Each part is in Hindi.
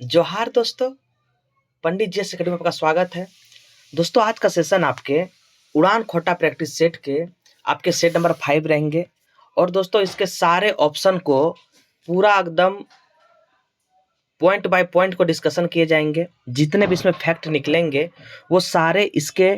जोहार दोस्तों, पंडित जी एस अकेडमी में आपका स्वागत है। दोस्तों आज का सेशन आपके उड़ान खोटा प्रैक्टिस सेट के आपके सेट नंबर 5 रहेंगे। और दोस्तों इसके सारे ऑप्शन को पूरा एकदम पॉइंट बाय पॉइंट को डिस्कशन किए जाएंगे। जितने भी इसमें फैक्ट निकलेंगे वो सारे इसके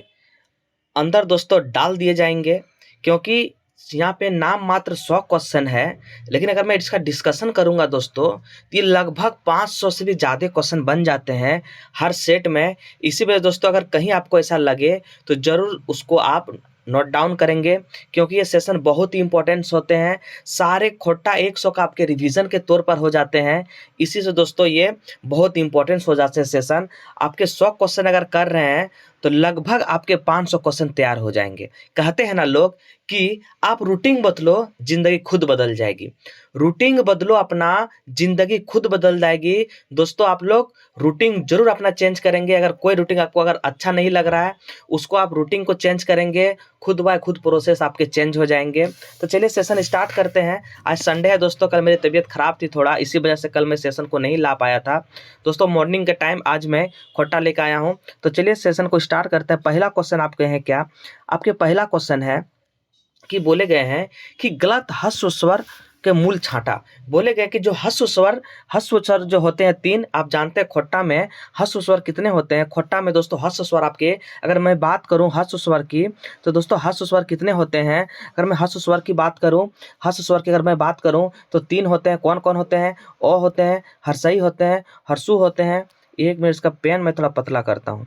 अंदर दोस्तों डाल दिए जाएंगे, क्योंकि यहाँ पे नाम मात्र 100 क्वेश्चन है, लेकिन अगर मैं इसका डिस्कशन करूंगा दोस्तों तो ये लगभग 500 से भी ज़्यादा क्वेश्चन बन जाते हैं हर सेट में। इसी वजह दोस्तों अगर कहीं आपको ऐसा लगे तो ज़रूर उसको आप नोट डाउन करेंगे, क्योंकि ये सेशन बहुत ही इंपॉर्टेंट्स होते हैं। सारे खोटा 100 का आपके रिवीजन के तौर पर हो जाते हैं। इसी से दोस्तों ये बहुत इंपॉर्टेंट्स हो जाते हैं सेशन। आपके 100 क्वेश्चन अगर कर रहे हैं तो लगभग आपके 500 क्वेश्चन तैयार हो जाएंगे। कहते हैं ना लोग कि आप रूटीन बदलो जिंदगी खुद बदल जाएगी। रूटीन बदलो, अपना जिंदगी खुद बदल जाएगी। दोस्तों आप लोग रूटीन जरूर अपना चेंज करेंगे। अगर कोई रूटीन आपको अगर अच्छा नहीं लग रहा है उसको आप रूटीन को चेंज करेंगे, खुद बाय खुद प्रोसेस आपके चेंज हो जाएंगे। तो चलिए सेशन स्टार्ट करते हैं। आज संडे है दोस्तों, कल मेरी तबीयत खराब थी थोड़ा, इसी वजह से कल मैं सेशन को नहीं ला पाया था। दोस्तों मॉर्निंग के टाइम आज मैं खोटा लेकर आया हूँ। तो चलिए सेशन को स्टार्ट करते हैं। पहला क्वेश्चन आपके हैं क्या, आपके पहला क्वेश्चन है कि बोले गए हैं कि गलत ह्रस्व स्वर के मूल छांटा। बोले गए कि जो ह्रस्व स्वर जो होते हैं 3, आप जानते हैं खोटा में ह्रस्व स्वर कितने होते हैं। खोटा में दोस्तों ह्रस्व स्वर आपके, अगर मैं बात करूं ह्रस्व स्वर की तो दोस्तों ह्रस्व स्वर कितने होते हैं। अगर मैं ह्रस्व स्वर की बात करूं, ह्रस्व स्वर की अगर मैं बात करूं तो 3 होते हैं। कौन कौन होते हैं? ओ होते हैं, हर्षई होते हैं, हर्षु होते हैं। एक मिनट, इसका पेन मैं थोड़ा पतला करता हूं।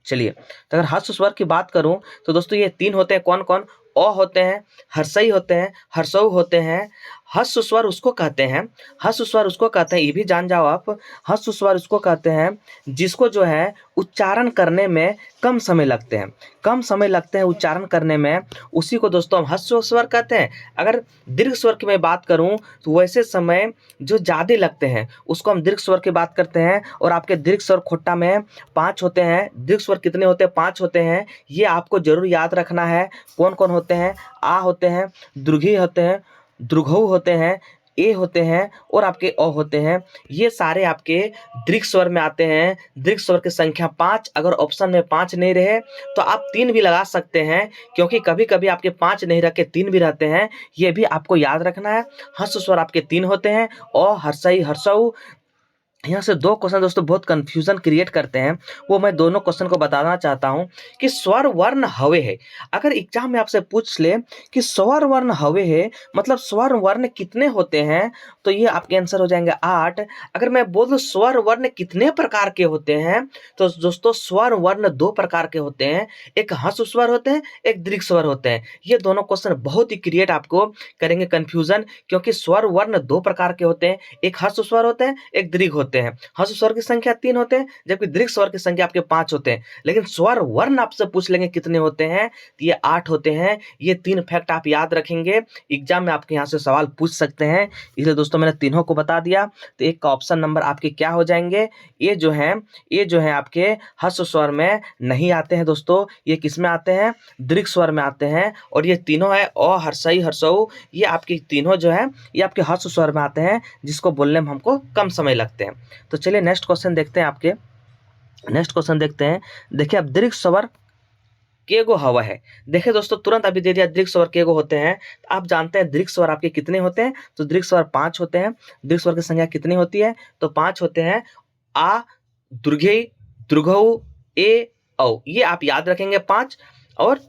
चलिए, तो अगर ह्रस्व स्वर की बात करूं तो दोस्तों ये 3 होते हैं। कौन कौन? अ होते हैं, हर्षई होते हैं, हर्षऊ होते हैं। ह्रस्व स्वर उसको कहते हैं, ह्रस्व स्वर उसको कहते हैं, ये भी जान जाओ आप। ह्रस्व स्वर उसको कहते हैं जिसको जो है उच्चारण करने में कम समय लगते हैं, कम समय लगते हैं उच्चारण करने में, उसी को दोस्तों हम ह्रस्व स्वर कहते हैं। अगर दीर्घ स्वर की मैं बात करूं तो वैसे समय जो ज़्यादा लगते हैं उसको हम दीर्घ स्वर की बात करते हैं। और आपके दीर्घ स्वर खोटा में 5 होते हैं। दीर्घ स्वर कितने होते हैं? 5 होते हैं। ये आपको जरूर याद रखना है। कौन कौन होते हैं? आ होते हैं, दीर्घई होते हैं, दीर्घऊ होते हैं, ए होते हैं और आपके अ होते हैं। ये सारे आपके दीर्घ स्वर में आते हैं। दीर्घ स्वर की संख्या 5। अगर ऑप्शन में 5 नहीं रहे तो आप 3 भी लगा सकते हैं, क्योंकि कभी कभी आपके 5 नहीं रखे 3 भी रहते हैं। ये भी आपको याद रखना है। ह्रस्व स्वर आपके 3 होते हैं, अ, हर्षई, हर्षऊ। यहाँ से 2 क्वेश्चन दोस्तों बहुत कंफ्यूजन क्रिएट करते हैं, वो मैं दोनों क्वेश्चन को बताना चाहता हूँ कि स्वर वर्ण हवे है। अगर एग्जाम में आपसे पूछ ले कि स्वर वर्ण हवे है मतलब स्वर वर्ण कितने होते हैं, तो ये आपके आंसर हो जाएंगे 8। अगर मैं बोल दूं स्वर वर्ण कितने प्रकार के होते हैं, तो दोस्तों स्वर वर्ण 2 प्रकार के होते हैं। एक ह्रस्व स्वर होते हैं, एक दीर्घ स्वर होते हैं। ये दोनों क्वेश्चन बहुत ही क्रिएट आपको करेंगे कंफ्यूजन, क्योंकि स्वर वर्ण 2 प्रकार के होते हैं। एक ह्रस्व स्वर होते हैं, एक दीर्घ होते हैं। ह्रस्व स्वर की संख्या 3 होते हैं, जबकि दीर्घ स्वर की संख्या आपके 5 होते हैं। लेकिन स्वर वर्ण आपसे पूछ लेंगे कितने होते हैं, तो ये 8 होते हैं। ये 3 फैक्ट आप याद रखेंगे, एग्जाम में आपके यहाँ से सवाल पूछ सकते हैं। इसलिए दोस्तों मैंने तीनों को बता दिया। तो एक का ऑप्शन नंबर आपके क्या हो जाएंगे? ये जो है आपके ह्रस्व स्वर में नहीं आते हैं दोस्तों। ये किस में आते हैं? दीर्घ स्वर में आते हैं। और ये तीनों है अ, हर्षई, हर्षऊ, ये आपके तीनों जो है ये आपके ह्रस्व स्वर में आते हैं, जिसको बोलने में हमको कम समय लगते हैं। तो चलिए नेक्स्ट क्वेश्चन देखते हैं। आपके नेक्स्ट क्वेश्चन देखते हैं। देखिए अब दीर्घ स्वर केगो हवा है। देखिए दोस्तों तुरंत अभी दे दिया दीर्घ स्वर केगो होते हैं। तो आप जानते हैं दीर्घ स्वर आपके कितने होते हैं? तो दीर्घ स्वर 5 होते हैं। दीर्घ स्वर की संख्या कितनी होती है? तो 5 होते हैं। आ, दुर्घई, दुर्घऊ, ए, औ, ये आप याद रखेंगे 5। और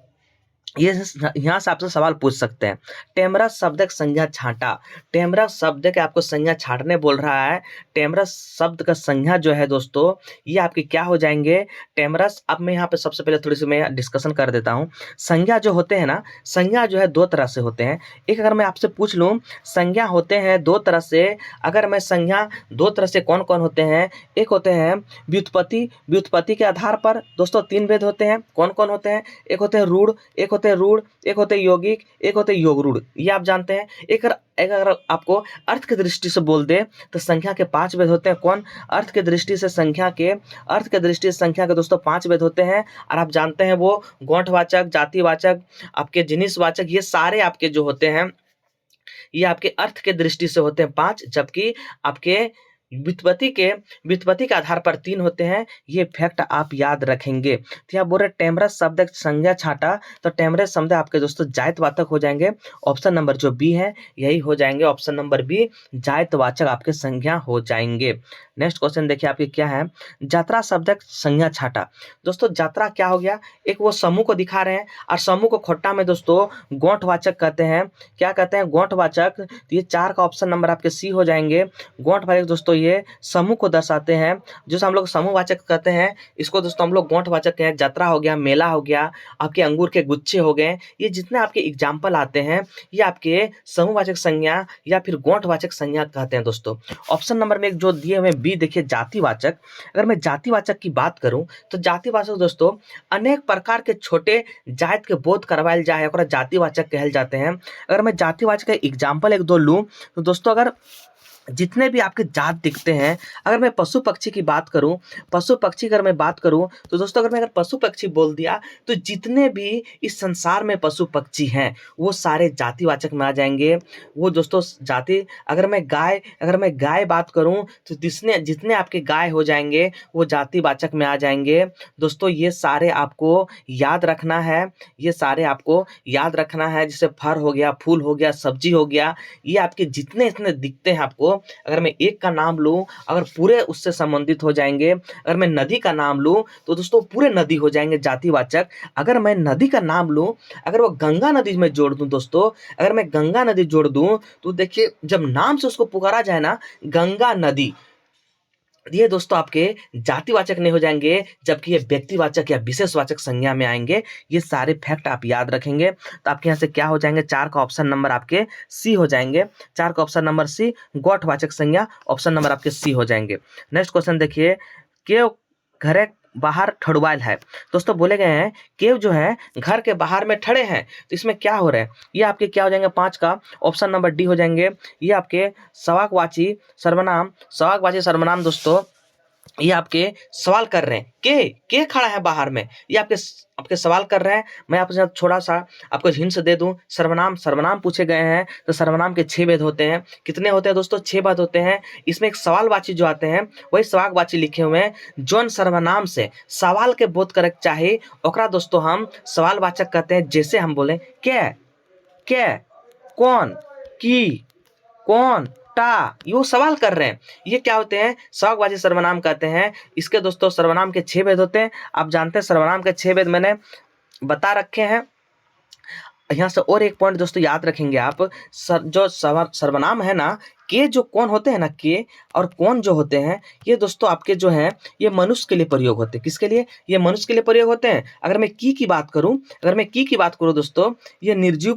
ये यहाँ से आपसे सवाल पूछ सकते हैं। टेमरा शब्द का संज्ञा छांटा। टेमरा शब्द के आपको संज्ञा छांटने बोल रहा है। टेमरा शब्द का संज्ञा जो है दोस्तों ये आपके क्या हो जाएंगे? टेमरस। अब मैं यहाँ पे सबसे पहले थोड़ी सी मैं डिस्कशन कर देता हूँ। संज्ञा जो होते हैं ना, संज्ञा जो है 2 तरह से होते हैं। एक अगर मैं आपसे पूछ लूँ, संज्ञा होते हैं 2 तरह से। अगर मैं संज्ञा 2 तरह से कौन कौन होते हैं? एक होते हैं व्युत्पत्ति। व्युत्पत्ति के आधार पर दोस्तों 3 भेद होते हैं। कौन कौन होते हैं? एक होते हैं रूढ़, एक होते हैं रूढ़, एक होते हैं यौगिक, एक होते हैं योग रूढ़। ये आप जानते हैं। एक अगर आपको अर्थ की दृष्टि से बोल दे तो संख्या के 5 भेद होते हैं। कौन? अर्थ की दृष्टि से संख्या के, अर्थ की दृष्टि से संख्या के दोस्तों 5 भेद होते हैं। और आप जानते हैं वो गौठवाचक, जातिवाचक, आपके जिनिसवाचक, ये सारे आपके जो होते हैं ये आपके अर्थ के दृष्टि से होते हैं 5, जबकि आपके व्युत्पत्ति के आधार पर 3 होते हैं। ये फैक्ट आप याद रखेंगे। तो यहाँ बोल रहे टेम्परस शब्द संज्ञा छाटा, तो टेम्परस शब्द आपके दोस्तों जायतवाचक हो जाएंगे। ऑप्शन नंबर जो बी है यही हो जाएंगे, ऑप्शन नंबर बी जायतवाचक आपके संज्ञा हो जाएंगे। नेक्स्ट क्वेश्चन देखिए आपके क्या है, यात्रा शब्द संज्ञा छाटा। दोस्तों यात्रा क्या हो गया, एक वो समूह को दिखा रहे हैं और समूह को खोट्टा में दोस्तों गोंठवाचक कहते हैं। क्या कहते हैं, गोंठवाचक। तो ये 4 का ऑप्शन नंबर आपके सी हो जाएंगे। गोंठवाचक दोस्तों ये समूह को दर्शाते हैं, जो हम लोग समूहवाचक कहते हैं इसको दोस्तों हम लोग गोंठवाचक कहते हैं। यात्रा हो गया, मेला हो गया, आपके अंगूर के गुच्छे हो गए, ये जितने आपके एग्जाम्पल आते हैं ये आपके समूहवाचक संज्ञा या फिर गोंठवाचक संज्ञा कहते हैं दोस्तों। ऑप्शन नंबर में एक जो दिए हुए बी देखिए जातिवाचक। अगर मैं जातिवाचक की बात करूं तो जातिवाचक दोस्तों अनेक प्रकार के छोटे जात के बोध करवायल जाए ओकरा जातिवाचक कहल जाते हैं। अगर मैं जातिवाचक का एग्जाम्पल एक दो लूं तो दोस्तों अगर जितने भी आपके जात दिखते हैं, अगर मैं पशु पक्षी की बात करूं, पशु पक्षी अगर मैं बात करूं तो दोस्तों अगर मैं पशु पक्षी बोल दिया तो जितने भी इस संसार में पशु पक्षी हैं वो सारे जातिवाचक में आ जाएंगे। वो दोस्तों जाति, अगर मैं गाय बात करूं तो जितने आपके गाय हो जाएंगे वो जातिवाचक में आ जाएंगे। दोस्तों ये सारे आपको याद रखना है, ये सारे आपको याद रखना है। जैसे फर हो गया, फूल हो गया, सब्जी हो गया, ये आपके जितने इतने दिखते हैं आपको, अगर मैं एक का नाम लूं अगर पूरे उससे संबंधित हो जाएंगे। अगर मैं नदी का नाम लूं तो दोस्तों पूरे नदी हो जाएंगे जातिवाचक। अगर मैं नदी का नाम लूं, अगर वो गंगा नदी में जोड़ दूं दोस्तों, अगर मैं गंगा नदी जोड़ दूं तो देखिए जब नाम से उसको पुकारा जाए ना गंगा नदी, ये दोस्तों आपके जातिवाचक नहीं हो जाएंगे, जबकि ये व्यक्तिवाचक या विशेषवाचक संज्ञा में आएंगे। ये सारे फैक्ट आप याद रखेंगे तो आपके यहाँ से क्या हो जाएंगे, 4 का ऑप्शन नंबर आपके सी हो जाएंगे। 4 का ऑप्शन नंबर सी गोठवाचक संज्ञा, ऑप्शन नंबर आपके सी हो जाएंगे। नेक्स्ट क्वेश्चन देखिए, केव घरे बाहर ठड़ुआल है। दोस्तों बोले गए हैं केव जो है घर के बाहर में ठड़े हैं, तो इसमें क्या हो रहा है, ये आपके क्या हो जाएंगे, 5 का ऑप्शन नंबर डी हो जाएंगे। ये आपके सवाकवाची सर्वनाम दोस्तों, ये आपके सवाल कर रहे हैं के खड़ा है बाहर में, ये आपके सवाल कर रहे हैं। मैं आपसे थोड़ा सा आपको हिंट दे दूं, सर्वनाम पूछे गए हैं तो सर्वनाम के 6 भेद होते हैं। कितने होते हैं दोस्तों, 6 भेद होते हैं। इसमें एक सवालवाची जो आते हैं वही सवाकवाची लिखे हुए हैं। जोन सर्वनाम से सवाल के बोध करे चाहे ओकरा दोस्तों हम सवालवाचक कहते हैं। जैसे हम बोले क्या, कौन, की, कौन, टा, ये वो सवाल कर रहे हैं, ये क्या होते हैं, सवाकवाची सर्वनाम कहते हैं। इसके दोस्तों सर्वनाम के 6 भेद होते हैं। आप जानते हैं सर्वनाम के 6 भेद मैंने बता रखे हैं। यहाँ से और एक पॉइंट दोस्तों याद रखेंगे आप, जो सर्वनाम है ना, के जो कौन होते हैं ना, के और कौन जो होते हैं ये दोस्तों आपके जो हैं ये मनुष्य के लिए प्रयोग होते हैं। किसके लिए, ये मनुष्य के लिए प्रयोग होते हैं। अगर मैं की बात करूं दोस्तों, ये निर्जीव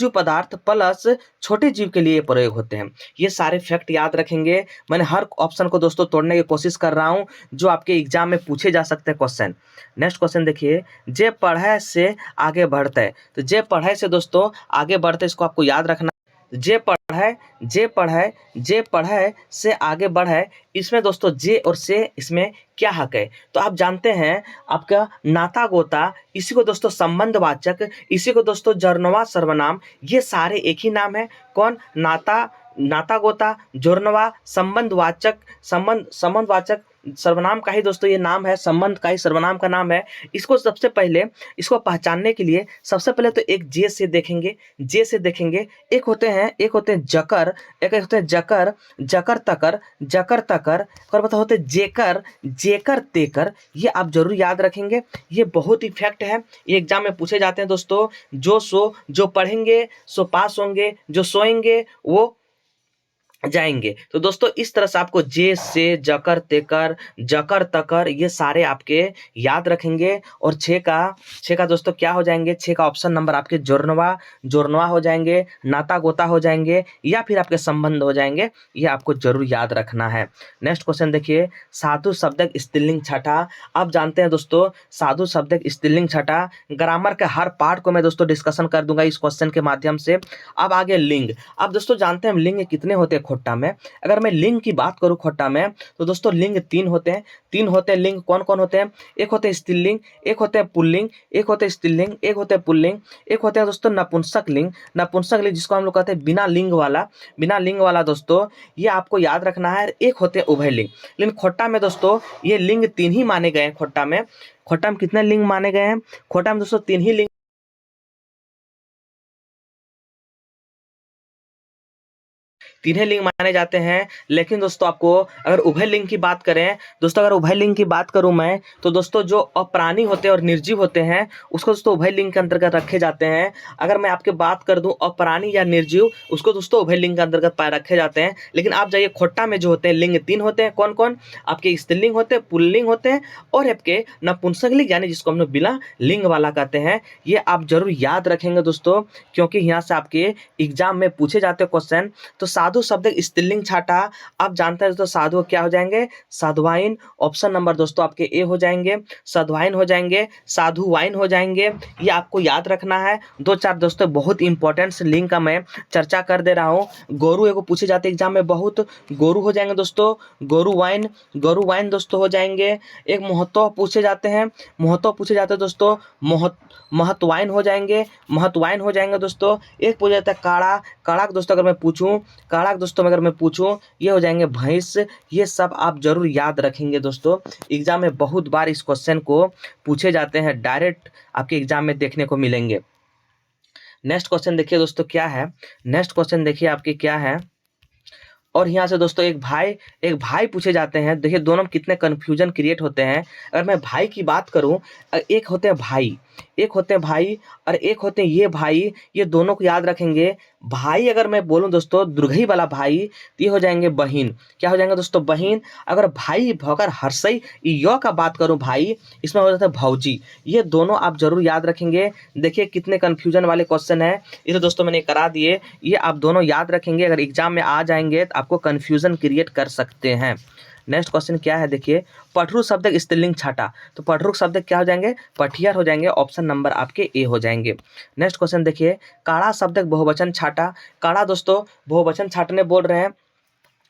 पदार्थ प्लस छोटे जीव के लिए प्रयोग होते हैं। ये सारे फैक्ट याद रखेंगे। मैंने हर ऑप्शन को दोस्तों तोड़ने की कोशिश कर रहा हूँ जो आपके एग्जाम में पूछे जा सकते हैं क्वेश्चन। नेक्स्ट क्वेश्चन देखिए, जे पढ़ाई से आगे बढ़ते हैं, तो जे पढ़ाई से दोस्तों आगे बढ़ते, इसको आपको याद रखना। जे पढ़े से आगे बढ़े, इसमें दोस्तों जे और से इसमें क्या हक है, तो आप जानते हैं आपका नाता गोता, इसी को दोस्तों संबंधवाचक, इसी को दोस्तों जरनवा सर्वनाम, ये सारे एक ही नाम है। कौन, नाता गोता, जोरनवा, संबंधवाचक सर्वनाम का ही दोस्तों ये नाम है, संबंध का ही सर्वनाम का नाम है। इसको सबसे पहले इसको पहचानने के लिए सबसे पहले तो एक जे से देखेंगे। एक होते हैं जकर, एक होते हैं जकर तकर, और बता होते जेकर तेकर। ये आप जरूर याद रखेंगे, ये बहुत ही फैक्ट है, ये एग्जाम में पूछे जाते हैं दोस्तों। जो पढ़ेंगे सो पास होंगे, जो सोएंगे वो जाएंगे। तो दोस्तों इस तरह से आपको जे से, जकर तेकर, जकर तकर, ये सारे आपके याद रखेंगे। और 6 का दोस्तों क्या हो जाएंगे, 6 का ऑप्शन नंबर आपके जोरनवा हो जाएंगे, नाता गोता हो जाएंगे, या फिर आपके संबंध हो जाएंगे। ये आपको जरूर याद रखना है। नेक्स्ट क्वेश्चन देखिए, साधु शब्दक स्त्रीलिंग छठा। आप जानते हैं दोस्तों साधु शब्दक स्त्रीलिंग छठा, ग्रामर के हर पार्ट को मैं दोस्तों डिस्कशन कर दूंगा इस क्वेश्चन के माध्यम से। अब आगे लिंग। आप दोस्तों जानते हैं लिंग कितने होते हैं, खोट्टा में। अगर मैं लिंग की बात करूँ खोट्टा में, तो दोस्तों लिंग 3 होते हैं। 3 होते हैं लिंग, कौन कौन होते हैं? एक होते हैं स्त्रीलिंग, एक होते हैं पुल्लिंग, एक होते हैं स्त्रीलिंग, एक होते हैं पुल्लिंग, एक होते हैं दोस्तों नपुंसक लिंग। नपुंसक लिंग जिसको हम लोग कहते हैं बिना लिंग वाला, बिना लिंग वाला दोस्तों, ये आपको याद रखना है। एक होते हैं उभय लिंग। लेकिन खोट्टा में दोस्तों ये लिंग 3 ही माने गए हैं। खोट्टा में, खोट्टा में कितने लिंग माने गए हैं? खोट्टा में दोस्तों 3 ही लिंग, 3 ही लिंग माने जाते हैं। लेकिन दोस्तों आपको अगर उभय लिंग की बात करें दोस्तों, अगर उभय लिंग की बात करूं मैं, तो दोस्तों जो अप्राणी होते हैं और निर्जीव होते हैं उसको दोस्तों उभय लिंग के अंतर्गत रखे जाते हैं। अगर मैं आपके बात कर दूं अप्राणी या निर्जीव, उसको दोस्तों उभय लिंग के अंतर्गत पाए रखे जाते हैं। लेकिन आप जाइए खोट्टा में जो होते हैं लिंग 3 होते हैं। कौन कौन? आपके स्त्रीलिंग होते हैं, पुल्लिंग होते हैं और आपके नपुंसक लिंग, यानी जिसको हम लोग बिना लिंग वाला कहते हैं। ये आप जरूर याद रखेंगे दोस्तों, क्योंकि यहाँ से आपके एग्जाम में पूछे जाते हैं क्वेश्चन। तो साधु शब्द स्त्रीलिंग छाटा, आप जानते हैं दोस्तों साधु क्या हो जाएंगे? साधुवाइन। ऑप्शन नंबर दोस्तों आपके ए हो जाएंगे, साधुवाइन हो जाएंगे, साधुवाइन हो जाएंगे। ये आपको याद रखना है। 2-4 दोस्तों बहुत इंपॉर्टेंट लिंग का मैं चर्चा कर दे रहा हूँ। गोरु एगो पूछे जाते हैं एग्जाम में बहुत, गोरु हो जाएंगे दोस्तों, गोरु वाइन, गोरु वाइन दोस्तों हो जाएंगे। एक महत्व पूछे जाते हैं, महत्व पूछे जाते हैं दोस्तों, महत्वाइन हो जाएंगे, महत्वाइन हो जाएंगे दोस्तों। एक पूछा जाता है काड़ा, काड़ा दोस्तों अगर मैं पूछूं, काड़ा दोस्तों अगर मैं पूछूं, ये हो जाएंगे भैंस। ये सब आप जरूर याद रखेंगे दोस्तों। एग्जाम में बहुत बार इस क्वेश्चन को पूछे जाते हैं, डायरेक्ट आपके एग्जाम में देखने को मिलेंगे। नेक्स्ट क्वेश्चन देखिए दोस्तों क्या है, नेक्स्ट क्वेश्चन देखिए आपके क्या है। और यहाँ से दोस्तों एक भाई पूछे जाते हैं। देखिए दोनों में कितने कन्फ्यूजन क्रिएट होते हैं। अगर मैं भाई की बात करूं, एक होते हैं भाई, एक होते हैं भाई और एक होते हैं ये भाई। ये दोनों को याद रखेंगे। भाई अगर मैं बोलूं दोस्तों दुर्घई वाला भाई, तो ये हो जाएंगे बहिन। क्या हो जाएंगे दोस्तों? बहिन। अगर भाई भौकर हर्षई य का बात करूं भाई, इसमें हो जाता है भौजी। ये दोनों आप जरूर याद रखेंगे। देखिए कितने कन्फ्यूजन वाले क्वेश्चन है, ये तो दोस्तों मैंने करा दिए। ये आप दोनों याद रखेंगे, अगर एग्जाम में आ जाएंगे तो आपको कन्फ्यूजन क्रिएट कर सकते हैं। नेक्स्ट क्वेश्चन क्या है देखिए, पठरू शब्द स्त्रीलिंग छाटा, तो पठरू शब्द क्या हो जाएंगे? पठियार हो जाएंगे। ऑप्शन नंबर आपके ए हो जाएंगे। नेक्स्ट क्वेश्चन देखिए, काड़ा शब्द बहुवचन छाटा। काड़ा दोस्तों बहुवचन छाटने बोल रहे हैं।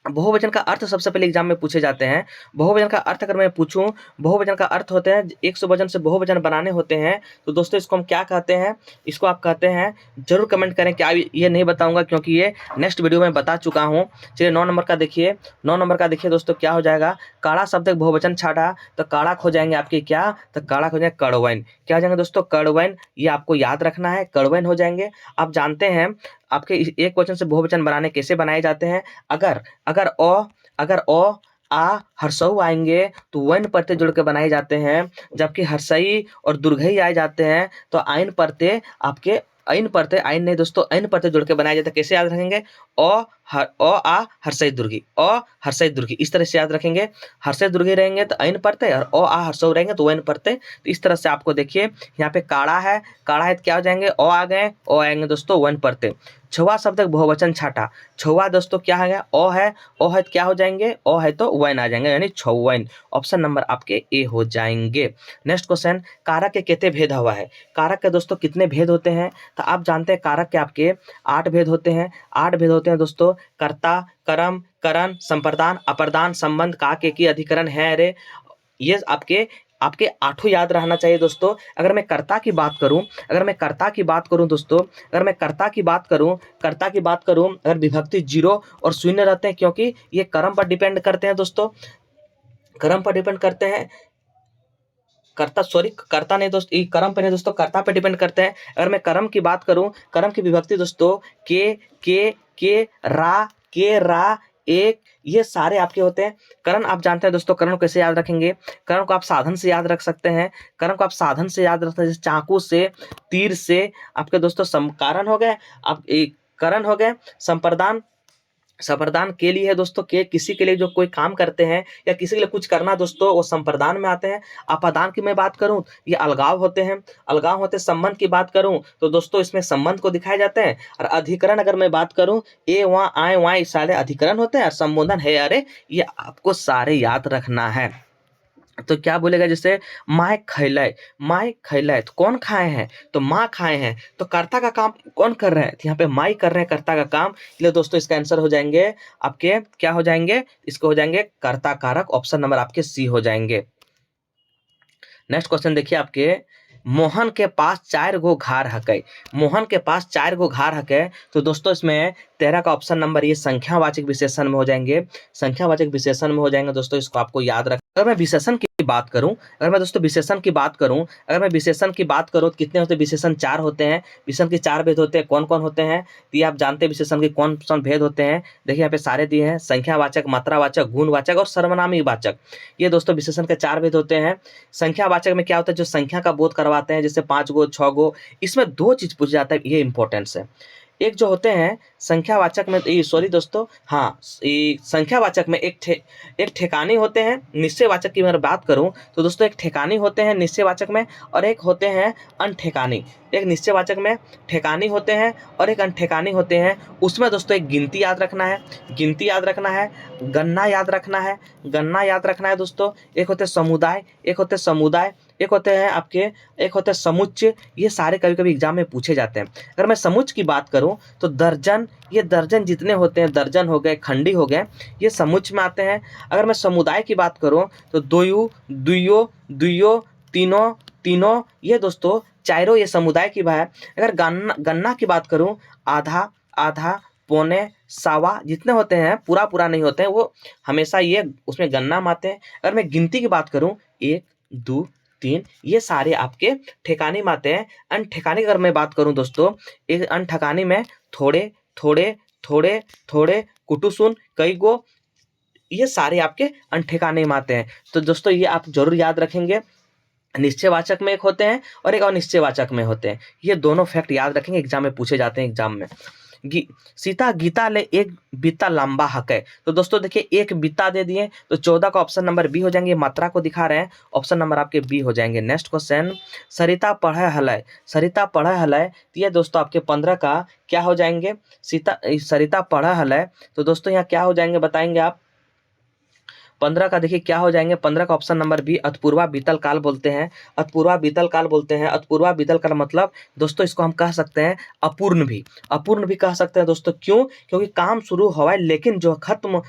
बहुवचन का अर्थ सबसे पहले एग्जाम में पूछे जाते हैं। बहुवचन का अर्थ अगर मैं पूछूं, बहुवचन का अर्थ होते हैं एक से वचन से बहुवचन बनाने होते हैं। तो दोस्तों इसको हम क्या कहते हैं? इसको आप कहते हैं, जरूर कमेंट करें। क्या ये नहीं बताऊंगा क्योंकि ये नेक्स्ट वीडियो में बता चुका हूं। चलिए 9 नंबर का देखिए, 9 नंबर का देखिए दोस्तों क्या हो जाएगा? काड़ा शब्द बहुवचन छाटा, तो काड़ा हो जाएंगे आपके क्या? तो काड़ा हो जाएंगे कड़वैन। क्या हो जाएंगे दोस्तों? कड़वैन। ये आपको याद रखना है, कड़वैन हो जाएंगे। आप जानते हैं आपके एक वचन से बहुवचन बनाने कैसे बनाए जाते हैं? अगर अगर अ आ हर्षऊ आएंगे तो वैन प्रत्यय जुड़ के बनाए जाते हैं। जबकि हर्षई और दुर्घई आए जाते हैं तो आइन प्रत्यय आपके, ऐन प्रत्यय, ऐन नहीं दोस्तों, ऐन प्रत्यय जुड़ के बनाए जाते हैं। कैसे याद रखेंगे? आ हर्षई दुर्गी, अ हर्षई दुर्गी, इस तरह से याद रखेंगे। हर्षई दुर्गी रहेंगे तो ऐन प्रत्यय, और आ हर्षऊ रहेंगे तो वैन प्रत्यय। तो इस तरह से आपको देखिए यहाँ पे काड़ा है, काड़ा है तो क्या हो जाएंगे? आ गए, ओ आएंगे दोस्तों वैन प्रत्यय। छुआ शब्द बहुवचन छाटा, छुआ दोस्तों क्या है? ओ है, ओ है तो क्या हो जाएंगे? ओ है तो वैन आ जाएंगे, यानी छौवैन। ऑप्शन नंबर आपके ए हो जाएंगे। नेक्स्ट क्वेश्चन, कारक के कितने भेद हुआ है? कारक के दोस्तों कितने भेद होते हैं? तो आप जानते हैं कारक के आपके 8 भेद होते हैं। 8 भेद होते हैं दोस्तों। कर्ता, कर्म, करण, संप्रदान, अप्रदान, संबंध, काके की, अधिकरण है। अरे ये आपके आपके 8 याद रहना चाहिए दोस्तों। अगर मैं कर्ता की बात करूं, अगर मैं कर्ता की बात करूं दोस्तों, अगर मैं कर्ता की बात करूं, कर्ता की बात करूं, अगर विभक्ति 0 और शून्य रहते हैं, क्योंकि ये कर्म पर डिपेंड करते हैं दोस्तों, कर्म पर डिपेंड करते हैं। कर्ता, सॉरी कर्ता नहीं दोस्त, ये कर्म पे नहीं दोस्तों, कर्ता पे डिपेंड करते हैं। अगर मैं कर्म की बात करूं, कर्म की विभक्ति दोस्तों के रा एक, ये सारे आपके होते हैं। करण आप जानते हैं दोस्तों, करण को कैसे याद रखेंगे? करण को आप साधन से याद रख सकते हैं। करण को आप साधन से याद रख सकते हैं, जैसे चाकू से, तीर से। आपके दोस्तों समकारण हो गए, आप एक करण हो गए। संप्रदान, संप्रदान के लिए है दोस्तों, के किसी के लिए जो कोई काम करते हैं या किसी के लिए कुछ करना दोस्तों, वो संप्रदान में आते हैं। अपादान की मैं बात करूं, ये अलगाव होते हैं, अलगाव होते। संबंध की बात करूं तो दोस्तों इसमें संबंध को दिखाए जाते हैं। और अधिकरण अगर मैं बात करूं, ए वहाँ आए वहाँ, ये सारे अधिकरण होते हैं। और संबोधन है, अरे ये आपको सारे याद रखना है। तो क्या बोलेगा, जैसे माय खैलय, माय खैलय तो कौन खाए हैं, तो माँ खाए हैं, तो कर्ता का काम कौन कर रहे हैं, तो यहाँ पे माई कर रहे हैं कर्ता का काम, इसलिए दोस्तों इसका आंसर हो जाएंगे आपके, क्या हो जाएंगे, इसको हो जाएंगे कर्ता कारक, ऑप्शन नंबर आपके सी हो जाएंगे। नेक्स्ट क्वेश्चन देखिए आपके, मोहन के पास 4 गो घार हकै, मोहन के पास 4 गो घार हकै, तो दोस्तों इसमें 13 का ऑप्शन नंबर ये संख्यावाचक विशेषण में हो जाएंगे, संख्यावाचक विशेषण में हो जाएंगे दोस्तों, इसको आपको याद रख। अगर मैं विशेषण की बात करूं, अगर मैं दोस्तों विशेषण की बात करूं, अगर मैं विशेषण की बात करूं तो कितने होते हैं, विशेषण 4 होते हैं, विशेषण के 4 भेद होते हैं, कौन कौन होते हैं, तो ये आप जानते हैं विशेषण के कौन कौन भेद होते हैं, देखिए यहाँ पे सारे दिए हैं, संख्यावाचक, मात्रावाचक, गुणवाचक और सर्वनामी वाचक, ये दोस्तों विशेषण के 4 भेद होते हैं। संख्यावाचक में क्या होता है, जो संख्या का बोध करवाते हैं, जैसे 5 गो 6 गो, इसमें 2 चीज पूछ जाता है, ये इंपॉर्टेंस है। एक जो होते हैं संख्यावाचक में, सॉरी दोस्तों, हाँ, संख्यावाचक में एक ठेकानी होते हैं, निश्चयवाचक की अगर बात करूं तो दोस्तों एक ठेकानी होते हैं निश्चयवाचक में, और एक होते हैं अनठेकानी, एक निश्चयवाचक में ठेकानी होते हैं और एक अनठेकानी होते हैं। उसमें दोस्तों एक गिनती याद रखना है, गिनती याद रखना है, गणना याद रखना है, गणना याद रखना है दोस्तों, एक होते समुदाय, एक होते समुदाय, एक होते हैं आपके, एक होते हैं समुच्चय, ये सारे कभी कभी एग्जाम में पूछे जाते हैं। अगर मैं समुच्चय की बात करूं तो दर्जन, ये दर्जन जितने होते हैं, दर्जन हो गए, खंडी हो गए, ये समुच्चय में आते हैं। अगर मैं समुदाय की बात करूं तो दोयू, दुइयो, दुइयो, तीनों, तीनों, ये दोस्तों चारों ये समुदाय की बात है। अगर गन्ना गन्ना की बात करूं, आधा, आधा, पौने, सावा, जितने होते हैं पूरा पूरा नहीं होते हैं, वो हमेशा ये उसमें गन्ना में आते हैं। अगर मैं गिनती की बात करूं, 1 2 3, ये सारे आपके ठेकाने में आते हैं। अनठेकाने की अगर मैं बात करूं दोस्तों, एक अनठेकाने में थोड़े, थोड़े, थोड़े, थोड़े, कुटुसुन, कई गो, ये सारे आपके अनठेकाने में आते हैं। तो दोस्तों ये आप जरूर याद रखेंगे, निश्चयवाचक में एक होते हैं और एक अनिश्चयवाचक में होते हैं, ये दोनों फैक्ट याद रखेंगे, एग्जाम में पूछे जाते हैं एग्जाम में। सीता गीता ले एक बीता लंबा हक है, तो दोस्तों देखिए एक बीता दे दिए, तो 14 का ऑप्शन नंबर बी हो जाएंगे, मात्रा को दिखा रहे हैं, ऑप्शन नंबर आपके बी हो जाएंगे। नेक्स्ट क्वेश्चन, सरिता पढ़े हलय, सरिता पढ़े हलय, तो ये दोस्तों आपके 15 का क्या हो जाएंगे, सरिता पढ़े हलय, तो दोस्तों यहाँ क्या हो जाएंगे बताएंगे आप, 15 का देखिए क्या हो जाएंगे, 15 का ऑप्शन नंबर बी, अतपूर्वा बीतल काल बोलते हैं, अतपूर्वा बीतल काल बोलते हैं। अतपूर्वा बीतल काल मतलब दोस्तों इसको हम कह सकते हैं अपूर्ण भी, अपूर्ण भी कह सकते हैं दोस्तों, क्यों, क्योंकि काम शुरू हुआ है लेकिन जो खत्म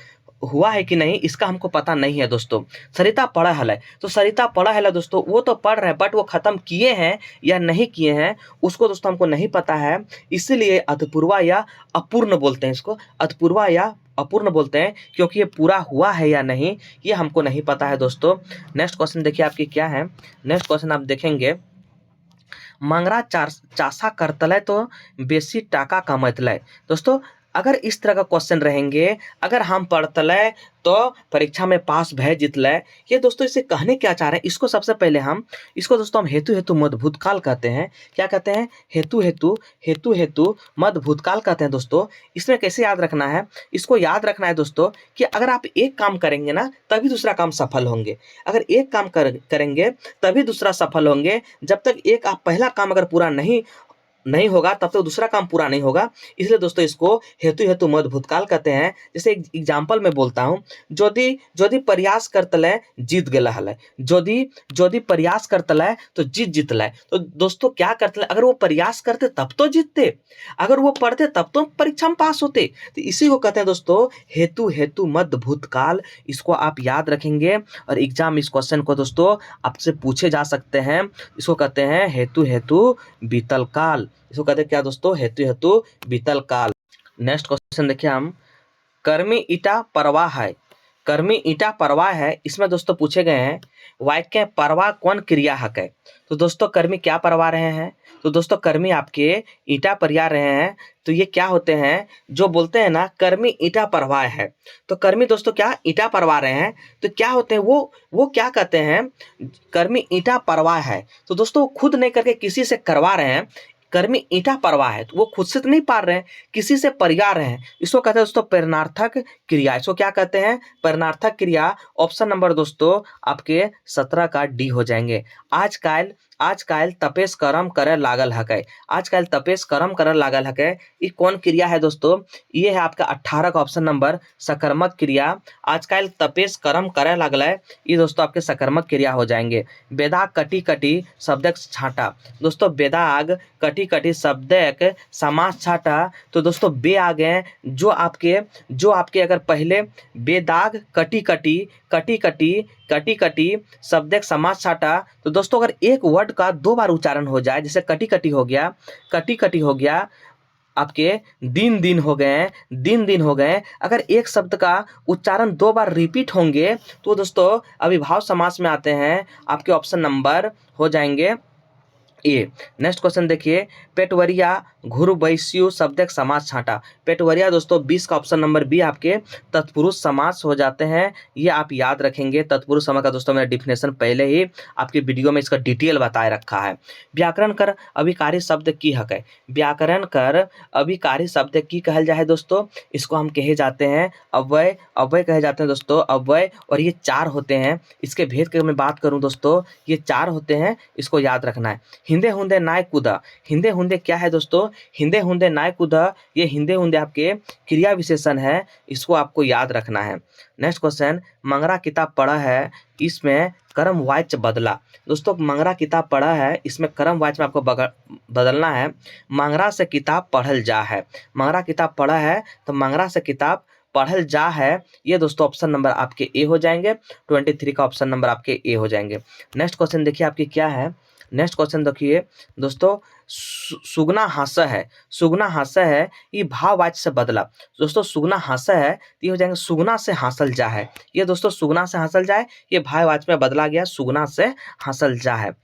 हुआ है कि नहीं इसका हमको पता नहीं है दोस्तों। सरिता पढ़ा हल है, तो सरिता पढ़ा हल है दोस्तों, वो तो पढ़ रहे हैं बट वो खत्म किए हैं या नहीं किए हैं उसको दोस्तों हमको नहीं पता है, इसीलिए अतपूर्वा या अपूर्ण बोलते हैं, इसको अतपूर्वा या अपूर्ण बोलते हैं, क्योंकि ये पूरा हुआ है या नहीं ये हमको नहीं पता है दोस्तों। नेक्स्ट क्वेश्चन देखिए आपकी क्या है, नेक्स्ट क्वेश्चन आप देखेंगे, मंगरा चासा करतलय तो बेसी टाका कमैतलय, दोस्तों अगर इस तरह का क्वेश्चन रहेंगे, अगर हम पढ़तलय तो परीक्षा में पास भय जितलय, ये दोस्तों इसे कहने क्या चाह रहे हैं, इसको सबसे पहले हम इसको दोस्तों हम हेतु हेतु मद भूतकाल कहते हैं। क्या कहते हैं, हेतु हेतु, हेतु हेतु मद भूतकाल कहते हैं दोस्तों। इसमें कैसे याद रखना है, इसको याद रखना है दोस्तों कि अगर आप एक काम करेंगे ना तभी दूसरा काम सफल होंगे, अगर एक काम करेंगे तभी दूसरा सफल होंगे, जब तक एक आप पहला काम अगर पूरा नहीं होगा तब तक दूसरा काम पूरा नहीं होगा, इसलिए दोस्तों इसको हेतु हेतु मद भूतकाल कहते हैं। जैसे एक एग्जाम्पल में बोलता हूँ, जोदी जोदी प्रयास करतलय जीत गेला हलय, जोदी जोदी प्रयास करतलय तो जीतलय, तो दोस्तों क्या करते, अगर वो प्रयास करते तब तो जीतते, अगर वो पढ़ते तब तो परीक्षा में पास होते, तो इसी को कहते हैं दोस्तों हेतु हेतु मद भूतकाल, इसको आप याद रखेंगे और एग्जाम इस क्वेश्चन को दोस्तों आपसे पूछे जा सकते हैं। इसको कहते हैं हेतु हेतु बीतल काल, इसको कहते हैं क्या दोस्तों, हेतु हेतु बीतल काल। नेक्स्ट क्वेश्चन देखिए हम, कर्मी ईटा परवाह है, कर्मी ईटा परवाह है, इसमें दोस्तों पूछे गए हैं वाक्य परवाह कौन क्रिया हक है, तो दोस्तों कर्मी क्या परवा रहे हैं, तो दोस्तों कर्मी आपके ईटा परिया रहे हैं, तो ये क्या होते हैं, जो बोलते हैं ना कर्मी ईटा परवाह है, तो कर्मी दोस्तों क्या ईटा परवा रहे हैं, तो क्या होते हैं वो क्या कहते हैं, कर्मी ईटा परवाह है, तो दोस्तों खुद नहीं करके किसी से करवा रहे हैं, कर्मी ईटा परवाह है, तो वो खुद से तो नहीं पार रहे हैं, किसी से परिया रहे हैं, इसको कहते हैं दोस्तों प्रेरणार्थक क्रिया, इसको क्या कहते हैं, प्रेरणार्थक क्रिया। ऑप्शन नंबर दोस्तों आपके 17 का डी हो जाएंगे। आजकल तपेश कर्म करे लागल हकै। आजकल तपेश कर्म करे लागल हकै, ये कौन क्रिया है दोस्तों? ये है आपका 18 का ऑप्शन नंबर सकर्मक क्रिया। आजकल तपेश कर्म करे लागल है, ये दोस्तों आपके सकर्मक क्रिया हो जाएंगे। बेदाग कटी कटी शब्दक छाटा। दोस्तों बेदाग कटी कटी शब्दक समास छाटा, तो दोस्तों बे आ गए जो आपके अगर पहले बेदाग कटी कटी कटी कटी कटी कटी शब्दक समास छाटा, तो दोस्तों अगर एक वर्ड का 2 बार उच्चारण हो जाए, जैसे कटी कटी हो गया, कटी कटी हो गया, आपके दिन दिन हो गए, दिन दिन हो गए, अगर एक शब्द का उच्चारण 2 बार रिपीट होंगे तो दोस्तों अविभाव समास में आते हैं, आपके ऑप्शन नंबर हो जाएंगे ए। नेक्स्ट क्वेश्चन देखिए, पेटवरिया घुर बैस्यु शब्दक समास छाटा। पेटवरिया दोस्तों 20 का ऑप्शन नंबर बी आपके तत्पुरुष समास हो जाते हैं, ये आप याद रखेंगे। तत्पुरुष समास का दोस्तों मैंने डिफिनेशन पहले ही आपके वीडियो में इसका डिटेल बताए रखा है। व्याकरण कर अभिकारी शब्द की हक है। व्याकरण कर अभिकारी शब्द की कहल जाए दोस्तों, इसको हम कहे जाते हैं अव्यय। अव्यय कहे जाते हैं दोस्तों अव्यय, और ये 4 होते हैं। इसके भेद की मैं बात करूं दोस्तों, ये 4 होते हैं, इसको याद रखना है। हिंदे हुंदे नाय कूदा। हिंदे हुंदे क्या है दोस्तों? हिंदे हुंदे नाय कूदा, ये हिंदे हुंदे आपके क्रिया विशेषण है, इसको आपको याद रखना है। नेक्स्ट क्वेश्चन, मंगरा किताब पढ़ा है, इसमें कर्म वाच्य बदला। दोस्तों मंगरा किताब पढ़ा है, इसमें कर्म वाच्य में आपको बदलना है। मंगरा से किताब पढ़ल जा है। मंगरा किताब पढ़ा है तो मंगरा से किताब पढ़ल जा है, ये दोस्तों ऑप्शन नंबर आपके ए हो जाएंगे। 23 का ऑप्शन नंबर आपके ए हो जाएंगे। नेक्स्ट क्वेश्चन देखिए आपके क्या है। नेक्स्ट क्वेश्चन देखिए दोस्तों, सुगना हास्य है। सुगना हास्य है, ये भाववाच्य से बदला। दोस्तों सुगना हास्य है, ये हो जाएंगे सुगना से हासिल जा है। ये दोस्तों सुगना से हासिल जाए, ये भाववाच्य में बदला गया, सुगना से हासिल जा है।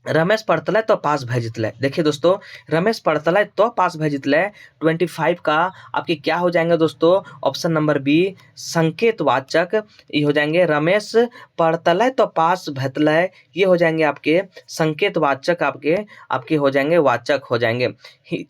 रमेश पढ़तलै तो पास भय जितलै। देखिए दोस्तों, रमेश पढ़तलै तो पास भय जितलै 25 का आपके क्या हो जाएंगे दोस्तों? ऑप्शन नंबर बी संकेतवाचक, ये हो जाएंगे। रमेश पढ़तलै तो पास भयतलै, ये हो जाएंगे आपके संकेतवाचक, आपके हो जाएंगे वाचक हो जाएंगे।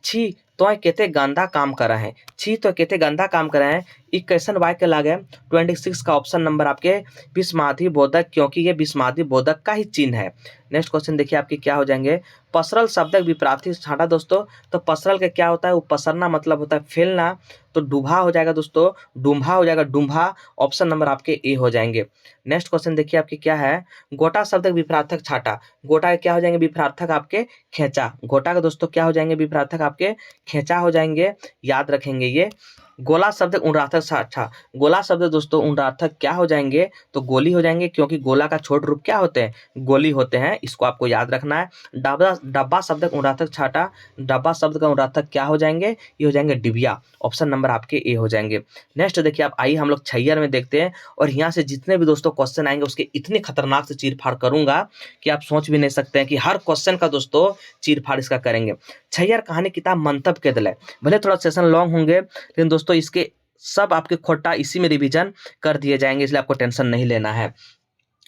छी तो केते गंदा काम करा है। छी तो केते गंदा काम करा है, ये कैसन वाक्य लागे? 26 का ऑप्शन नंबर आपके विस्मादि बोधक, क्योंकि ये विस्मादि बोधक का ही चिन्ह है। नेक्स्ट क्वेश्चन देखिए आपके क्या हो जाएंगे। पसरल शब्द विपरार्थी छाटा दोस्तों, तो पसरल का क्या होता है? वो पसरना मतलब होता है फैलना, तो डूभा हो जाएगा दोस्तों, डूम्भा हो जाएगा, डूम्भा। ऑप्शन नंबर आपके ए हो जाएंगे। नेक्स्ट क्वेश्चन देखिए आपके क्या है। गोटा शब्द विपरार्थक छाटा। गोटा के क्या हो जाएंगे? विपरार्थक आपके खेचा। गोटा का दोस्तों क्या हो जाएंगे? विपरार्थक आपके खेचा हो जाएंगे, याद रखेंगे ये। गोला शब्द उनरार्थक छाटा। गोला शब्द दोस्तों उनरार्थक क्या हो जाएंगे? तो गोली हो जाएंगे, क्योंकि गोला का छोट रूप क्या होते हैं? गोली होते हैं, इसको आपको याद रखना है। डब्बा शब्द उनरार्थक छाटा। डब्बा शब्द का उनरार्थक क्या हो जाएंगे? ये हो जाएंगे डिबिया। ऑप्शन नंबर आपके ए हो जाएंगे। नेक्स्ट देखिए आप, आइए हम लोग छैयर में देखते हैं, और यहाँ से जितने भी दोस्तों क्वेश्चन आएंगे उसके इतने खतरनाक से चीर फाड़ करूंगा कि आप सोच भी नहीं सकते हैं कि हर क्वेश्चन का दोस्तों चीर फाड़ इसका करेंगे। छैयर कहानी किताब मंतव के दिले, भले थोड़ा सेशन लॉन्ग होंगे, लेकिन दोस्तों इसके सब आपके खोटा इसी में रिवीजन कर दिए जाएंगे, इसलिए आपको टेंशन नहीं लेना है।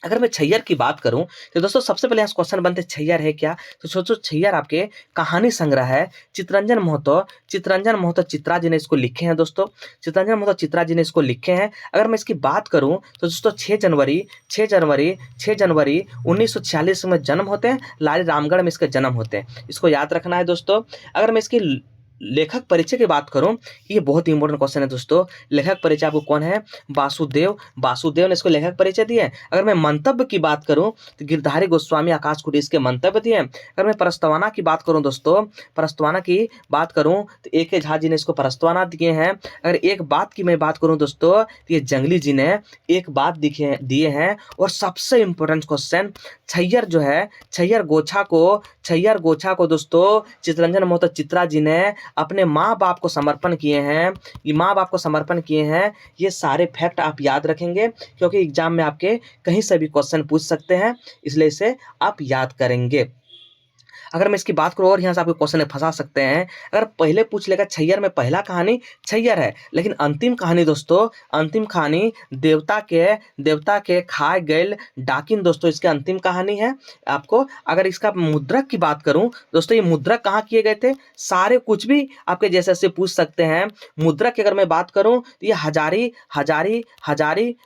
अगर मैं छैयर की बात करूं तो दोस्तों सबसे पहले यहाँ क्वेश्चन बनते छैयर है क्या? तो सोचो छैयर आपके कहानी संग्रह है। चित्रंजन महतो चित्रा जी ने इसको लिखे हैं दोस्तों। चित्रंजन महतो चित्रा जी ने इसको लिखे हैं। अगर मैं इसकी बात करूं तो दोस्तों 6 जनवरी 1946 में जन्म होते हैं। लाली रामगढ़ में इसके जन्म होते हैं, इसको याद रखना है दोस्तों। अगर मैं इसकी लेखक परिचय की बात करूं, ये बहुत ही इंपॉर्टेंट क्वेश्चन है दोस्तों। लेखक परिचय आपको कौन है? वासुदेव ने इसको लेखक परिचय दिए। अगर मैं मंतव्य की बात करूं तो गिरधारी गोस्वामी आकाश कुटी इसके मंतव्य दिए। अगर मैं प्रस्तावना की बात करूं दोस्तों, प्रस्तावना की बात करूं तो ए.के. झा जी ने इसको प्रस्तावना दिए हैं। अगर एक बात की मैं बात करूं दोस्तों, तो ये जंगली जी ने एक बात दिए हैं। और सबसे इंपॉर्टेंट क्वेश्चन, छैयर जो है, छैयर गोछा को दोस्तों चित्रंजन महतो चित्रा जी ने अपने माँ बाप को समर्पण किए हैं। ये सारे फैक्ट आप याद रखेंगे, क्योंकि एग्जाम में आपके कहीं से भी क्वेश्चन पूछ सकते हैं, इसलिए इसे आप याद करेंगे। अगर मैं इसकी बात करूँ और यहाँ से आपके क्वेश्चन में फंसा सकते हैं, अगर पहले पूछ लेगा छैयर में पहला कहानी छैयर है, लेकिन अंतिम कहानी दोस्तों, अंतिम कहानी देवता के खाए गए डाकिन दोस्तों, इसके अंतिम कहानी है। आपको अगर इसका मुद्रक की बात करूं दोस्तों, ये मुद्रक कहाँ किए गए थे, सारे कुछ भी आपके जैसे से पूछ सकते हैं। मुद्रक की अगर मैं बात करूं तो ये हजारी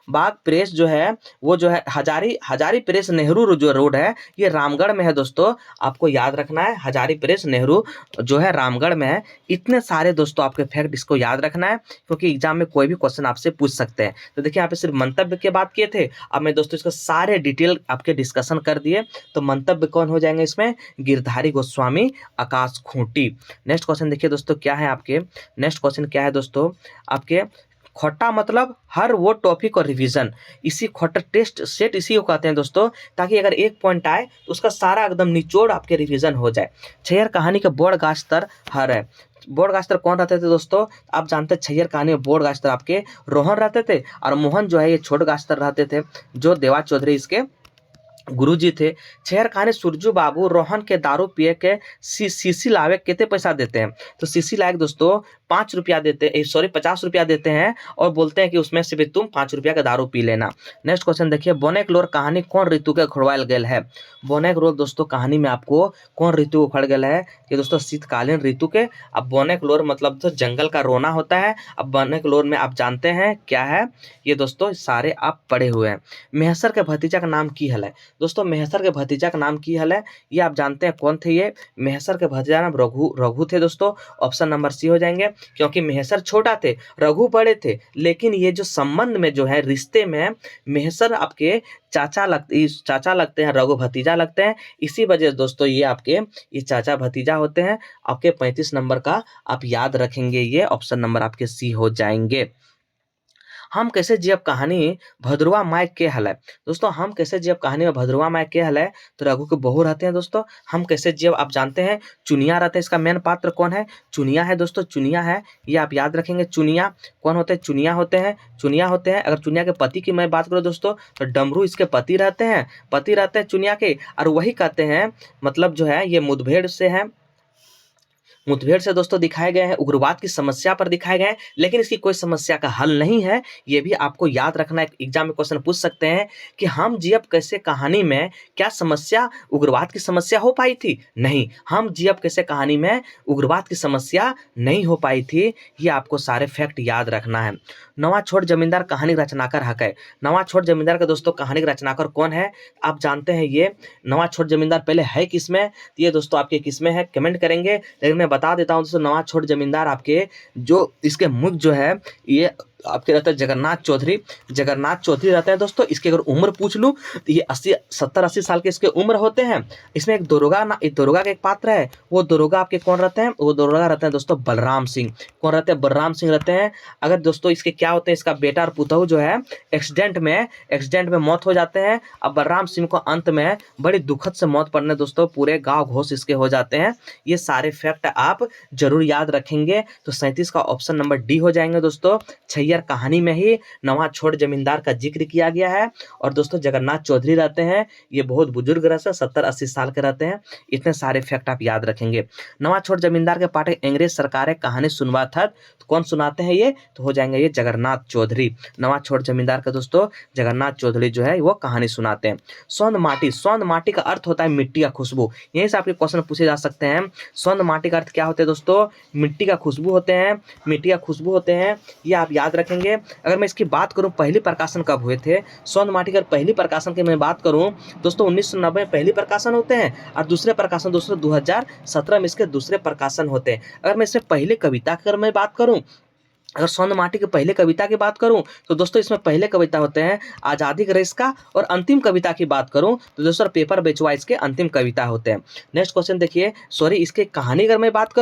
बाग प्रेस जो है, वो जो है हजारी प्रेस नेहरू जो रोड है, ये रामगढ़ में है दोस्तों। आपको याद रखना है, हजारी प्रेस नेहरू जो है रामगढ़ में है। इतने सारे दोस्तों आपके फैक्ट इसको याद रखना है, क्योंकि एग्जाम में कोई भी क्वेश्चन आपसे पूछ सकते हैं। तो देखिए यहाँ पे सिर्फ मंतव्य की बात किए थे, अब मैं दोस्तों इसका सारे डिटेल आपके डिस्कशन कर दिए। तो मंतव्य कौन हो जाएंगे इसमें, गिरधारी गोस्वामी, आकाश खूंटी। नेक्स्ट क्वेश्चन देखिए दोस्तों क्या है आपके, नेक्स्ट क्वेश्चन क्या है दोस्तों आपके, खोटा मतलब हर वो टॉपिक और रिवीजन, इसी खोटा टेस्ट सेट इसी को कहते हैं दोस्तों, ताकि अगर एक पॉइंट आए तो उसका सारा एकदम निचोड़ आपके रिवीजन हो जाए। छैयर कहानी का बोर्ड गास्तर हर है। बोर्ड गास्तर कौन रहते थे दोस्तों, आप जानते हैं छैयर कहानी में बोर्ड गास्तर आपके रोहन रहते थे, और मोहन जो है ये छोट गास्तर रहते थे, जो देवा चौधरी इसके गुरुजी थे। छैयर कहानी सुरजू बाबू रोहन के दारू पिए के सीसी लावे कितने पैसा देते हैं, तो सीसी लायक दोस्तों 5 रुपया देते, 50 रुपया देते हैं, और बोलते हैं कि उसमें से भी तुम 5 रुपया का दारू पी लेना। नेक्स्ट क्वेश्चन देखिए, बोनेक लोर कहानी कौन ऋतु के घोड़वाल गेल है। बोनेक लोर दोस्तों कहानी में आपको कौन ऋतु उखड़ गेल है, कि दोस्तों शीतकालीन ऋतु के। अब बोनेक लोर मतलब तो जंगल का रोना होता है। अब बोनेक लोर में आप जानते हैं क्या है, ये दोस्तों सारे आप पढ़े हुए हैं। मेहसर के भतीजा का नाम की हल है दोस्तों, मेहसर के भतीजा का नाम की हल है, ये आप जानते हैं कौन थे, ये मेहसर के भतीजा नाम रघु थे दोस्तों। ऑप्शन नंबर सी हो जाएंगे, क्योंकि मेहसर छोटा थे, रघु बड़े थे, लेकिन ये जो संबंध में जो है रिश्ते में मेहसर आपके चाचा लगते हैं, रघु भतीजा लगते हैं, इसी वजह से दोस्तों ये आपके ये चाचा भतीजा होते हैं। आपके 35 नंबर का आप याद रखेंगे, ये ऑप्शन नंबर आपके सी हो जाएंगे। हम कैसे जियब कहानी भद्रवा माय के हल है दोस्तों, हम कैसे जियब कहानी में भद्रवा माय के हल है, तो रघु के बहू रहते हैं दोस्तों। हम कैसे जियब आप जानते हैं चुनिया रहते हैं, इसका मेन पात्र कौन है, चुनिया है दोस्तों, चुनिया है, ये आप याद रखेंगे। चुनिया कौन होते हैं, चुनिया होते हैं। अगर चुनिया के पति की मैं बात करूँ दोस्तों, तो डमरू इसके पति रहते हैं चुनिया के, और वही कहते हैं मतलब जो है ये मुठभेड़ से दोस्तों दिखाए गए हैं, उग्रवाद की समस्या पर दिखाए गए हैं, लेकिन इसकी कोई समस्या का हल नहीं है। ये भी आपको याद रखना है, एग्जाम में क्वेश्चन पूछ सकते हैं कि हम जियब कैसे कहानी में क्या समस्या, उग्रवाद की समस्या हो पाई थी, नहीं, हम जियब कैसे कहानी में उग्रवाद की समस्या नहीं हो पाई थी। ये आपको सारे फैक्ट याद रखना है। नवा छोट जमींदार कहानी रचनाकार हक है। नवा छोट जमींदार का दोस्तों कहानी का रचनाकार कौन है, आप जानते हैं ये नवा छोट जमींदार पहले है किसमें, ये दोस्तों आपके किसमें है कमेंट करेंगे, लेकिन मैं बता देता हूं दोस्तों, नवा छोट जमींदार आपके जो इसके मुख्य जो है ये आपके रहता है जगन्नाथ चौधरी रहते हैं दोस्तों। इसकी अगर उम्र पूछ लूं तो ये 70-80 साल के इसके उम्र होते हैं। इसमें एक दरोगा का एक पात्र है, वो दरोगा आपके कौन रहते हैं, वो दरोगा रहते हैं दोस्तों बलराम सिंह। कौन रहते हैं, बलराम सिंह रहते हैं। अगर दोस्तों इसके क्या होते हैं, इसका बेटा और पुतहु जो है एक्सीडेंट में मौत हो जाते हैं। अब बलराम सिंह को अंत में बड़ी दुखद से मौत पड़ने दोस्तों पूरे गाँव घोष इसके हो जाते हैं। ये सारे फैक्ट आप जरूर याद रखेंगे। तो 37 का ऑप्शन नंबर डी हो जाएंगे दोस्तों। छैयर कहानी में ही नवा छोट जमींदार का जिक्र किया गया है, और दोस्तों जगन्नाथ चौधरी रहते हैं, ये बहुत बुजुर्ग रहते हैं, 70-80 साल के रहते हैं। इतने सारे फैक्ट आप याद रखेंगे। नवा छोट जमींदार के पाठक अंग्रेज सरकार कहानी सुनवा था, तो कौन सुनाते हैं ये, तो हो जाएंगे ये जगन्नाथ चौधरी। नवा छोट जमींदार का दोस्तों जगन्नाथ चौधरी जो है वो कहानी सुनाते हैं। सौंद माटी का अर्थ होता है मिट्टी का खुशबू। यहीं से आपके क्वेश्चन पूछे जा सकते हैं। सौंद माटी का अर्थ क्या होते हैं दोस्तों, मिट्टी का खुशबू होते हैं, ये आप याद रखेंगे। अगर मैं इसकी बात करूं पहली प्रकाशन कब हुए थे, सौंद माटी का पहली प्रकाशन की मैं बात करूं दोस्तों 1990 में पहली प्रकाशन होते हैं, और दूसरे प्रकाशन दोस्तों 2017 में इसके दूसरे प्रकाशन होते हैं। अगर मैं इसमें पहले कविता की अगर मैं बात करूं, अगर सौंद माटी की पहले कविता की बात करूं तो दोस्तों इसमें पहले कविता होते हैं आज़ादी का रेस का, और अंतिम कविता की बात करूं तो दोस्तों पेपर बेचवा इसके अंतिम कविता होते हैं। नेक्स्ट क्वेश्चन देखिए, इसके कहानी अगर मैं बात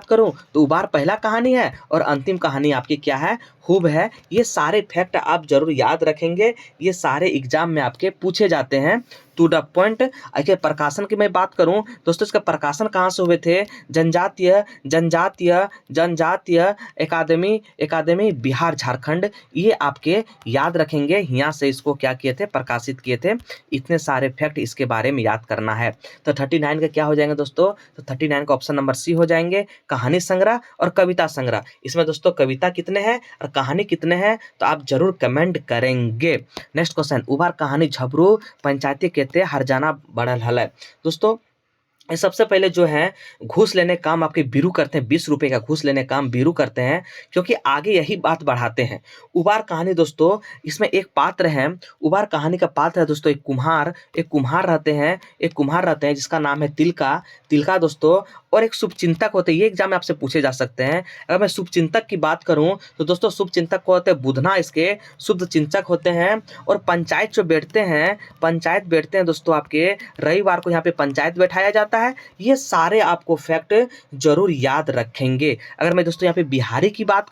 करूं तो उबार पहला कहानी है, और अंतिम कहानी आपकी क्या है, खूब है। ये सारे फैक्ट आप जरूर याद रखेंगे, ये सारे एग्जाम में आपके पूछे जाते हैं। To the point. देखिए प्रकाशन की मैं बात करूं दोस्तों, इसका प्रकाशन कहाँ से हुए थे? जनजातीय जनजातीय जनजातीय अकादमी बिहार झारखंड, ये आपके याद रखेंगे। यहाँ से इसको क्या किए थे? प्रकाशित किए थे। इतने सारे फैक्ट इसके बारे में याद करना है। तो 39 का क्या हो जाएंगे दोस्तों? तो 39 का ऑप्शन नंबर सी हो जाएंगे, कहानी संग्रह और कविता संग्रह। इसमें दोस्तों कविता कितने हैं और कहानी कितने हैं, तो आप जरूर कमेंट करेंगे। नेक्स्ट क्वेश्चन, उबार कहानी झबरू पंचायती कहते हर जाना बढ़ल हल। दोस्तों ये सबसे पहले जो है घूस लेने काम आपके बीरू करते हैं, 20 रुपए का घूस लेने काम बीरू करते हैं, क्योंकि आगे यही बात बढ़ाते हैं। उबार कहानी दोस्तों, इसमें एक पात्र है, उबार कहानी का पात्र है दोस्तों एक कुम्हार रहते हैं जिसका नाम है तिलका। तिलका दोस्तों, और एक शुभचिंतक होते हैं। ये एग्जाम में आपसे पूछे जा सकते हैं। अगर मैं शुभचिंतक की बात करूं तो दोस्तों शुभचिंतक को होते हैं बुधना, इसके शुभ चिंतक होते हैं। और पंचायत जो बैठते हैं दोस्तों, आपके रविवार को यहाँ पे पंचायत बैठाया जाता है। ये सारे आपको फैक्ट जरूर याद रखेंगे। अगर मैं दोस्तों यहाँ पे बिहारी की बात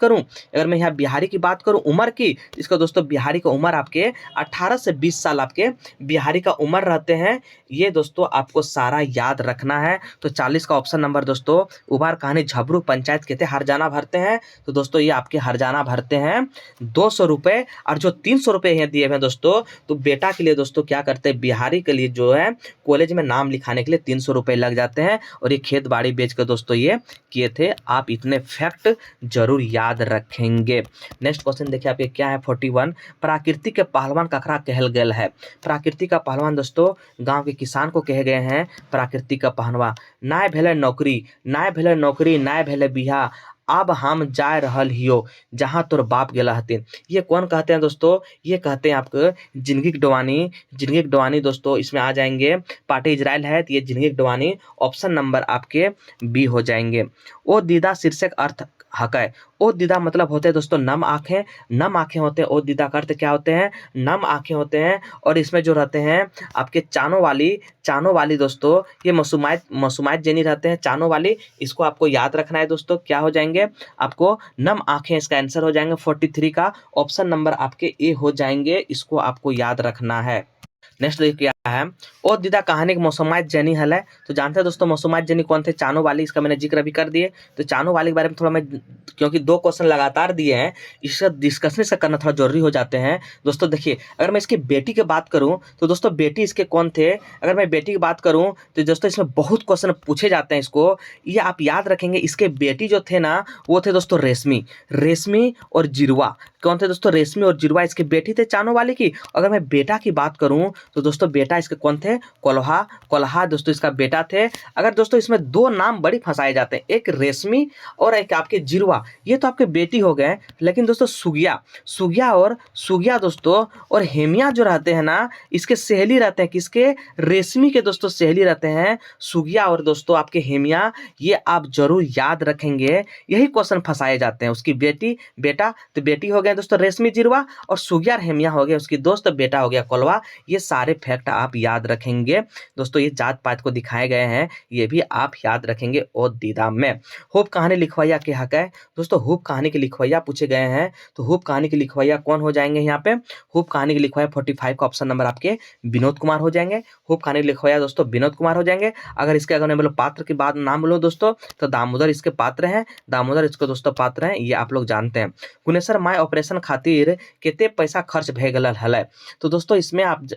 करूं, उम्र की, इसका दोस्तों बिहारी का उम्र आपके 18 से 20 साल आपके बिहारी का उम्र रहते हैं। ये दोस्तों आपको सारा याद रखना है। तो 40 का ऑप्शन नंबर दोस्तों, उबार कहानी झबरू पंचायत कहते हर जाना भरते हैं। तो दोस्तों ये आपके हर जाना भरते हैं 200 रुपए। और जो 300 रुपए यहाँ दिए हैं दोस्तों, तो बेटा के लिए दोस्तों क्या करते हैं, बिहारी के लिए जो है कॉलेज में नाम लिखाने के लिए 300 रुपए लग जाते हैं। और ये खेत बाड़ी बेच कर दोस्तों ये किए थे। आप इतने फैक्ट जरूर याद रखेंगे। नेक्स्ट क्वेश्चन देखिए आपके क्या है 41, प्राकृतिक के पहलवान ककरा कहल गया है? प्राकृतिक का पहलवान दोस्तों गांव के किसान को कहे गए हैं प्राकृतिक का पहलवान। नाय भेले नौकरी, नाय भेले बिहा, अब हम जा रहल हियो जहाँ तोर बाप गेला हथिन। ये कौन कहते हैं दोस्तों? ये कहते हैं आपको जिंदगी डवानी दोस्तों। इसमें आ जाएंगे पार्टी इजराइल है, तो ये जिंदगी डवानी ऑप्शन नंबर आपके बी हो जाएंगे। ओ दीदा शीर्षक अर्थ हकै। ओ दीदा मतलब होते हैं दोस्तों नम आंखें होते हैं। ओ दीदा का अर्थ क्या होते हैं? नम आंखें होते हैं। और इसमें जो रहते हैं आपके चानों वाली दोस्तों, ये मसूमायत जनी रहते हैं चानों वाली। इसको आपको याद रखना है दोस्तों। क्या हो जाएंगे आपको? नम आंखें इसका आंसर हो जाएंगे। 43 का ऑप्शन नंबर आपके ए हो जाएंगे। इसको आपको याद रखना है। नेक्स्ट देखिए क्या है, ओ दीदा कहानी के मौसमात जनी हल है। तो जानते हैं दोस्तों मौसमात जनी कौन थे? चानो वाली, इसका मैंने जिक्र अभी कर दिए। तो चानो वाली के बारे में थोड़ा मैं, क्योंकि 2 क्वेश्चन लगातार दिए हैं, इसका डिस्कशन इसका करना थोड़ा जरूरी हो जाते हैं दोस्तों। देखिए अगर मैं इसकी बेटी की बात करूं तो दोस्तों बेटी इसके कौन थे? अगर मैं बेटी की बात करूं तो दोस्तों इसमें बहुत क्वेश्चन पूछे जाते हैं। इसको ये आप याद रखेंगे। इसके बेटी जो थे ना, वो थे दोस्तों रेशमी और जिरवा। कौन थे दोस्तों? रेशमी और जिरवा इसके बेटी थे चानो वाली की। अगर मैं बेटा की बात करूं तो दोस्तों बेटा इसके कौन थे? कोल्हा दोस्तों इसका बेटा थे। अगर दोस्तों इसमें 2 नाम बड़ी फंसाए जाते हैं, एक रेशमी और एक आपके जिरवा, ये तो आपके बेटी हो गए। लेकिन दोस्तों सुगिया दोस्तों और हेमिया जो रहते हैं ना, इसके सहेली रहते हैं। किसके? रेशमी के दोस्तों सहेली रहते हैं सुगिया और दोस्तों आपके हेमिया। ये आप जरूर याद रखेंगे। यही क्वेश्चन फंसाए जाते हैं। उसकी बेटा तो बेटी हो गए दोस्तों रेशमी जिरवा, और सुगिया और हेमिया हो गए उसकी दोस्त, बेटा हो गया कोल्हा। ये सारे फैक्ट आप याद रखेंगे दोस्तों। ये जात पात को दिखाए गए हैं, ये भी आप याद रखेंगे। और दीदा में हुप कहानी लिखवैया के हक है दोस्तों। हुप कहानी के लिखवैया पूछे गए हैं, तो हुप कहानी के लिखवैया कौन हो जाएंगे यहाँ पे? हुप कहानी के लिखवैया 45 का ऑप्शन नंबर आपके विनोद कुमार हो जाएंगे। हुप कहानी के लिखवैया दोस्तों विनोद कुमार हो जाएंगे। अगर इसके अगर मैं बोलो पात्र की बात नाम बोलो दोस्तों, तो दामोदर इसके पात्र हैं। दामोदर इसको दोस्तों पात्र हैं, ये आप लोग जानते हैं। कुनेसर माय ऑपरेशन खातिर कितने पैसा खर्च भे गल हल? तो दोस्तों इसमें आप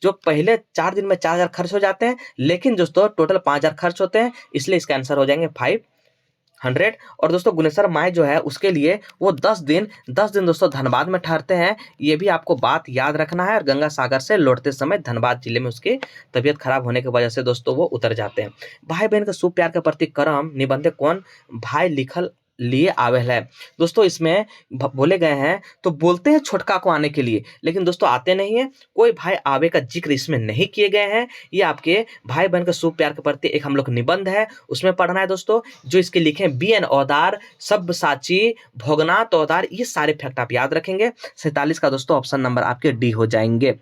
जो पहले 4 दिन में 4000 खर्च हो जाते हैं, लेकिन दोस्तों टोटल 5000 खर्च होते हैं, इसलिए इसका आंसर हो जाएंगे 500। और दोस्तों गुनेसर माय जो है उसके लिए वो 10 दिन दोस्तों धनबाद में ठहरते हैं। ये भी आपको बात याद रखना है। और गंगा सागर से लौटते समय धनबाद जिले में उसकी तबीयत खराब होने की वजह से दोस्तों वो उतर जाते हैं। भाई बहन का शुभ प्यार के प्रति करम निबंध कौन भाई लिखल लिए आवेल है? दोस्तों इसमें बोले गए हैं, तो बोलते हैं छोटका को आने के लिए, लेकिन दोस्तों आते नहीं है। कोई भाई आवे का जिक्र इसमें नहीं किए गए हैं। ये आपके भाई बहन का शुभ प्यार के प्रति एक हम लोग निबंध है, उसमें पढ़ना है दोस्तों। जो इसके लिखे हैं BN औदार, सब्यसाची, भोगनाथ औदार, ये सारे फैक्ट आप याद रखेंगे। 47 का दोस्तों ऑप्शन नंबर आपके डी हो जाएंगे।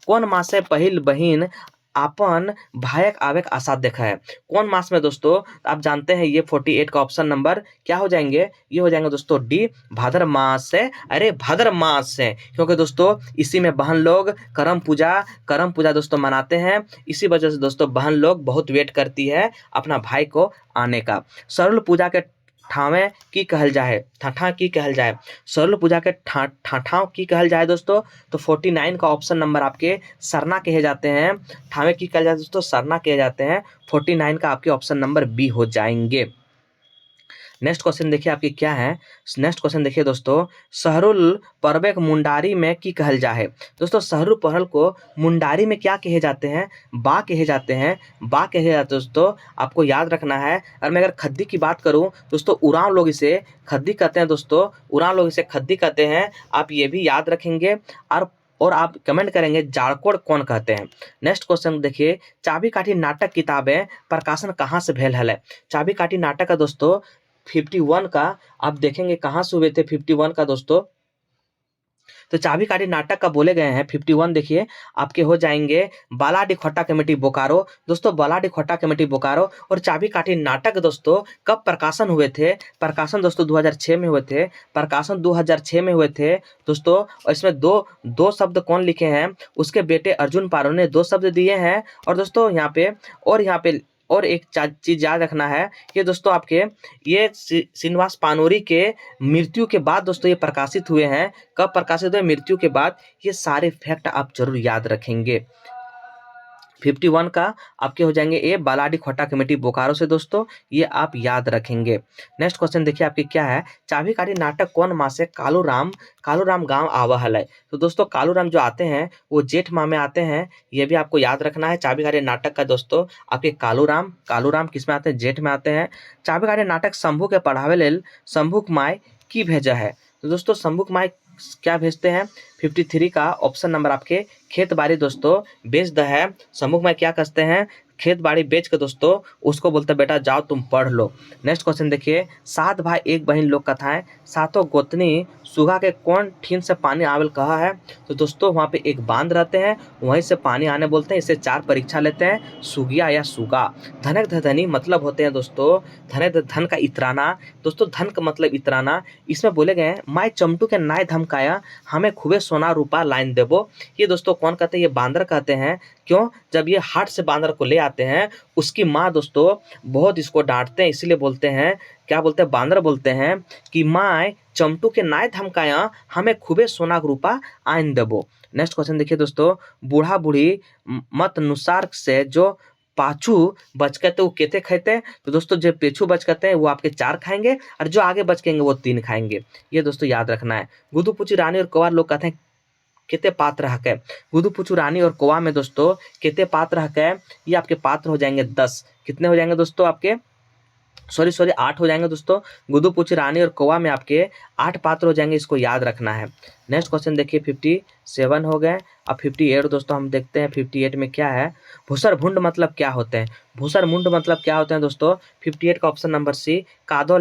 कौन माँ से पहिल बहिन आपन भायक आवेक आशा देखा है। कौन मास में दोस्तों? आप जानते हैं ये 48 का ऑप्शन नंबर क्या हो जाएंगे? ये हो जाएंगे दोस्तों डी, भाद्र मास से। अरे भाद्र मास से, क्योंकि दोस्तों इसी में बहन लोग करम पूजा दोस्तों मनाते हैं। इसी वजह से दोस्तों बहन लोग बहुत वेट करती है अपना भाई को आने का। सरल पूजा के ठावे की कहल जाए, ठाठा की कहल जाए, सरल पूजा के ठाठाव की कहल जाए दोस्तों। तो 49 का ऑप्शन नंबर आपके सरना कहे जाते हैं। ठावे की कहल जाए दोस्तों, सरना कहे जाते हैं। 49 का आपके ऑप्शन नंबर बी हो जाएंगे। नेक्स्ट क्वेश्चन देखिए आपकी क्या है। नेक्स्ट क्वेश्चन देखिए दोस्तों, सहरुल पर्वे को मुंडारी में की कहल जाए। दोस्तों सहरुल पर्व को मुंडारी में क्या कहे जाते हैं? बा कहे जाते हैं। बा कहे जाते हैं दोस्तों, आपको याद रखना है। और मैं अगर खद्दी की बात करूं दोस्तों, उरांव लोग इसे खद्दी कहते हैं दोस्तों, उरांव लोग इसे खद्दी कहते हैं। आप ये भी याद रखेंगे और आप कमेंट करेंगे जाड़कोड़ कौन कहते हैं। नेक्स्ट क्वेश्चन देखिए, चाबी काठी नाटक किताबें प्रकाशन कहाँ से भेल है? चाबी काठी नाटक का दोस्तों 51 का आप देखेंगे कहाँ से हुए थे 51 का दोस्तों। तो चाबी काठी नाटक का बोले गए हैं 51 देखिए आपके हो जाएंगे बालाडी खोटा कमेटी बोकारो। दोस्तों बालाडी खोटा कमेटी बोकारो। और चाबी काठी नाटक दोस्तों कब प्रकाशन हुए थे? प्रकाशन दोस्तों 2006 में हुए थे। प्रकाशन 2006 में हुए थे दोस्तों। और इसमें दो शब्द कौन लिखे हैं? उसके बेटे अर्जुन पारो ने 2 शब्द दिए हैं। और दोस्तों यहाँ पे और एक चीज याद रखना है, ये दोस्तों आपके ये श्रीनिवास पानोरी के मृत्यु के बाद दोस्तों ये प्रकाशित हुए हैं। कब प्रकाशित हुए? मृत्यु के बाद। ये सारे फैक्ट आप जरूर याद रखेंगे। 51 का आपके हो जाएंगे ए, बालाडी खोटा कमेटी बोकारो से दोस्तों, ये आप याद रखेंगे। नेक्स्ट क्वेश्चन देखिए आपके क्या है, चाबी काठी नाटक कौन माह से कालू राम गांव आवा है? तो दोस्तों कालू राम जो आते हैं वो जेठ माह में आते हैं, ये भी आपको याद रखना है। चाबी काठी नाटक का दोस्तों आपके कालू राम किस में आते हैं? जेठ में आते हैं। चाबी काठी नाटक शंभू के पढ़ावे लेल शंभुक माय की भेजा है? तो दोस्तों शंभुक माय क्या भेजते हैं? 53 का ऑप्शन नंबर आपके खेत बाड़ी दोस्तों बेच द है। समूह में क्या कहते हैं? खेत बाड़ी बेच के दोस्तों उसको बोलते बेटा जाओ तुम पढ़ लो। नेक्स्ट क्वेश्चन देखिए, 7 भाई 1 बहन लोक कथाएं सातों गोतनी सुगा के कौन ठीन से पानी आवेल कहा है? तो दोस्तों वहाँ पे एक बांध रहते हैं, वहीं से पानी आने बोलते हैं। इसे 4 परीक्षा लेते हैं, सुगिया या सुगा। धनक धनी मतलब होते हैं दोस्तों धन का इतराना। दोस्तों धन का मतलब इतराना। इसमें बोले गए हैं माय चमटू के नाय धमकाया हमें खूबे सोना रूपा लाइन देबो। ये दोस्तों कौन कहते हैं? ये बांदर कहते हैं। क्यों? जब ये हाट से बांदर को ले आते हैं, उसकी माँ दोस्तों बहुत इसको डांटते हैं, इसीलिए बोलते हैं क्या बोलते हैं? बांदर बोलते हैं कि माय चमटू के नाय धमकाया हमें खूबे सोना रूपा आइन देबो। नेक्स्ट क्वेश्चन देखिए दोस्तों, बूढ़ा बूढ़ी मत अनुसार से जो पाछू बच कहते वो केते खाते? तो दोस्तों जो पेछू बच कहते हैं वो आपके 4 खाएंगे, और जो आगे बच केंगे वो 3 खाएंगे। ये दोस्तों याद रखना है। गुदू पुची रानी और कौवा लोग कहते हैं कितने पात्र हके? गुदू पुचू रानी और कौवा में दोस्तों कितने पात्र हके? ये आपके पात्र हो जाएंगे 10। कितने हो जाएंगे दोस्तों आपके? सॉरी 8 हो जाएंगे दोस्तों। गुदू पुची रानी और कौवा में आपके 8 पात्र हो जाएंगे, इसको याद रखना है। नेक्स्ट क्वेश्चन देखिए 57 हो गए। अब 58 दोस्तों हम देखते हैं 58 में क्या है। भूसर भुंड मतलब क्या होते हैं? भूसर मुंड मतलब क्या होते हैं दोस्तों? 58 का ऑप्शन नंबर सी, कादो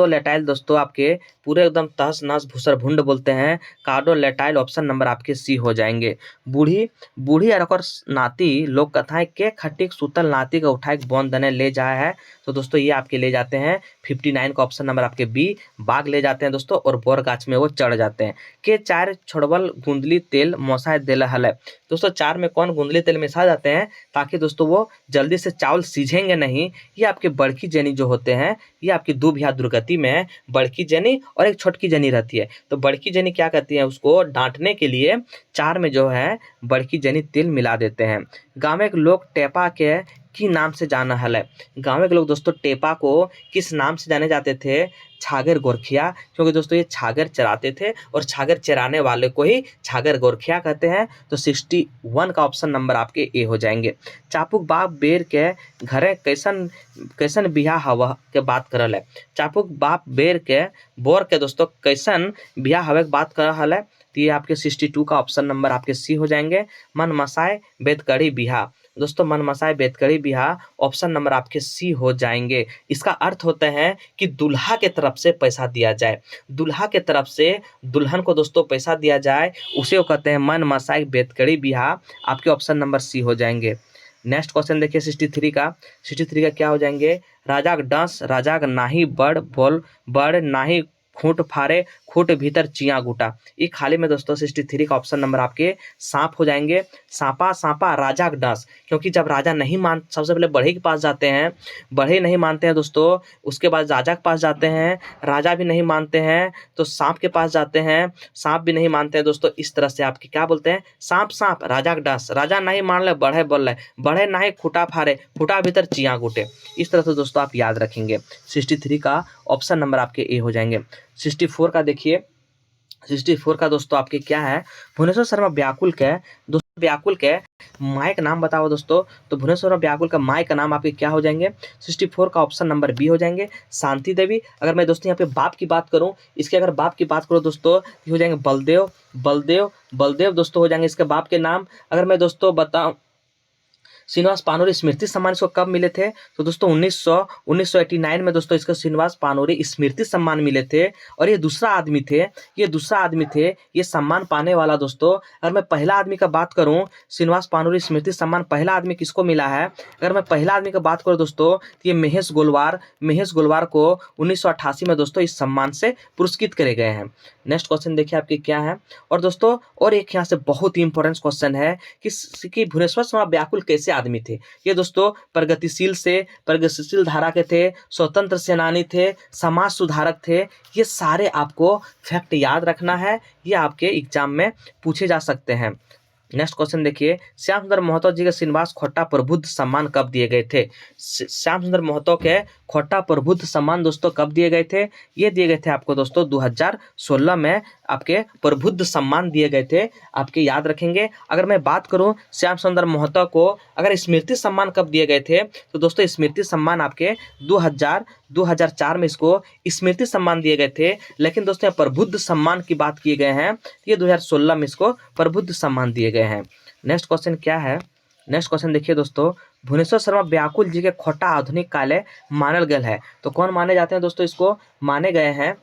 लेटाइल दोस्तों आपके पूरे एकदम तहस नहस भूसर भुंड बोलते हैं। कादो लेटाइल ऑप्शन नंबर आपके सी हो जाएंगे। बूढ़ी और ओकर नाती लोक कथाएं के खट्टी सुतल नाती का उठाए बौन दने ले जाए है? तो दोस्तों ये आपके ले जाते हैं 59 का ऑप्शन नंबर आपके बी, बाघ ले जाते हैं दोस्तों, और बोर गाछ में वो चढ़ जाते हैं। के 4 छोड़वल गुंदली तेल मोसाय देला हल? दोस्तों 4 में कौन गुंदली तेल मिसा जाते हैं ताकि दोस्तों वो जल्दी से चावल सीझेंगे नहीं? ये आपके बड़की जनी जो होते हैं, ये आपकी 2 बिहा दुर्गति में बड़की जनी और एक छोटकी जनी रहती है। तो बड़की जनी क्या कहती है? उसको डांटने के लिए 4 में जो है बड़की जनी तेल मिला देते हैं। गाँव के लोग टेपा के की नाम से जाना हल? गाँव के लोग दोस्तों टेपा को किस नाम से जाने जाते थे? छागर गोरखिया, क्योंकि दोस्तों ये छागर चराते थे और छागर चराने वाले को ही छागर गोरखिया कहते हैं। तो 61 का ऑप्शन नंबर आपके ए हो जाएंगे। चापुक बाप बेर के घरे कैसन बियाह हवा के बात करल है? चापुक बाप बेर के बोर के दोस्तों कैसन बियाह हवे के बात करल है? तो ये आपके 62 का ऑप्शन नंबर आपके सी हो जाएंगे। मन मसाए बेदकड़ी बिहा। दोस्तों मनमसाए बेतकड़ी बिहा ऑप्शन नंबर आपके सी हो जाएंगे। इसका अर्थ होता है कि दूल्हा के तरफ से पैसा दिया जाए, दूल्हा के तरफ से दुल्हन को दोस्तों पैसा दिया जाए, उसे वो कहते हैं मनमसाए बेतकड़ी बिहा। आपके ऑप्शन नंबर सी हो जाएंगे। नेक्स्ट क्वेश्चन देखिए 63 का। 63 का क्या हो जाएंगे? राजाक डांस राजाक नाही बड़ बोल बड़ नाही खूंट फारे खूंट भीतर चिया गुटा। ये खाली में दोस्तों 63 का ऑप्शन नंबर आपके सांप हो जाएंगे। सांपा सांपा राजाक डांस, क्योंकि जब राजा नहीं मान, सबसे पहले बढ़ई के पास जाते हैं, बढ़ई नहीं मानते हैं दोस्तों, उसके बाद राजा के पास जाते हैं, राजा भी नहीं मानते हैं तो सांप के पास जाते हैं, सांप भी नहीं मानते हैं दोस्तों। इस तरह से आपके क्या बोलते हैं? सांप सांप राजाक डांस, राजा नहीं मान ले बढ़े बोल रहे, बढ़े नहीं खूटा फारे खूटा भीतर चिया गुटे। इस तरह से दोस्तों आप याद रखेंगे। 63 का ऑप्शन नंबर आपके ए हो जाएंगे। 64 का देखिए, 64 का दोस्तों आपके क्या है? भुवनेश्वर शर्मा व्याकुल के दोस्तों, व्याकुल के माई का नाम बताओ दोस्तों। तो भुवनेश्वर शर्मा व्याकुल का माई का नाम आपके क्या हो जाएंगे? 64 का ऑप्शन नंबर बी हो जाएंगे, शांति देवी। अगर मैं दोस्तों यहाँ पे बाप की बात करूँ, इसके अगर बाप की बात करूँ दोस्तों, ये हो जाएंगे बलदेव, बलदेव, बलदेव दोस्तों हो जाएंगे इसके बाप के नाम। अगर मैं दोस्तों बताऊँ, श्रीनिवास पानोरी स्मृति सम्मान इसको कब मिले थे? तो दोस्तों 1989 में दोस्तों इसको श्रीनिवास पानोरी स्मृति सम्मान मिले थे। और ये दूसरा आदमी थे, ये दूसरा आदमी थे ये सम्मान पाने वाला दोस्तों। अगर मैं पहला आदमी का बात करूं, श्रीनिवास पानोरी स्मृति सम्मान पहला आदमी किसको मिला है? अगर मैं पहला आदमी का बात करूं दोस्तों, तो ये महेश गोलवार को 1988 में दोस्तों इस सम्मान से पुरस्कृत करे गए हैं। नेक्स्ट क्वेश्चन देखिए आपके क्या है। और दोस्तों और एक यहाँ से बहुत ही इंपॉर्टेंट क्वेश्चन है कि भुवनेश्वर शर्मा व्याकुल कैसे आदमी थे? ये दोस्तों प्रगतिशील धारा के थे, स्वतंत्र सेनानी थे, समाज सुधारक थे। ये सारे आपको फैक्ट याद रखना है, ये आपके एग्जाम में पूछे जा सकते हैं। नेक्स्ट क्वेश्चन देखिए, श्याम सुंदर महतो जी के श्रीनिवास खोट्टा प्रबुद्ध सम्मान कब दिए गए थे? श्याम सुंदर महतो के खोट्टा प्रबुद्ध सम्मान दोस्तों कब दिए गए थे? ये दिए गए थे आपको दोस्तों 2016 में आपके प्रबुद्ध सम्मान दिए गए थे, आपके याद रखेंगे। अगर मैं बात करूं श्याम सुंदर महतो को अगर स्मृति सम्मान कब दिए गए थे, तो दोस्तों स्मृति सम्मान आपके 2004 में इसको स्मृति सम्मान दिए गए थे। लेकिन दोस्तों प्रबुद्ध सम्मान की बात किए गए हैं, ये 2016 में इसको प्रबुद्ध सम्मान दिए गए हैं। नेक्स्ट क्वेश्चन क्या है? नेक्स्ट क्वेश्चन देखिए दोस्तों, भुवनेश्वर शर्मा व्याकुल जी के खोटा आधुनिक काले मानल गए है। तो कौन माने जाते हैं दोस्तों? इसको माने गए हैं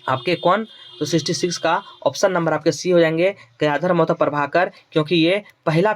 आपके कौन? तो 66 का ऑप्शन नंबर आपके सी हो जाएंगे, गयाधर महतो प्रभाकर, क्योंकि ये पहला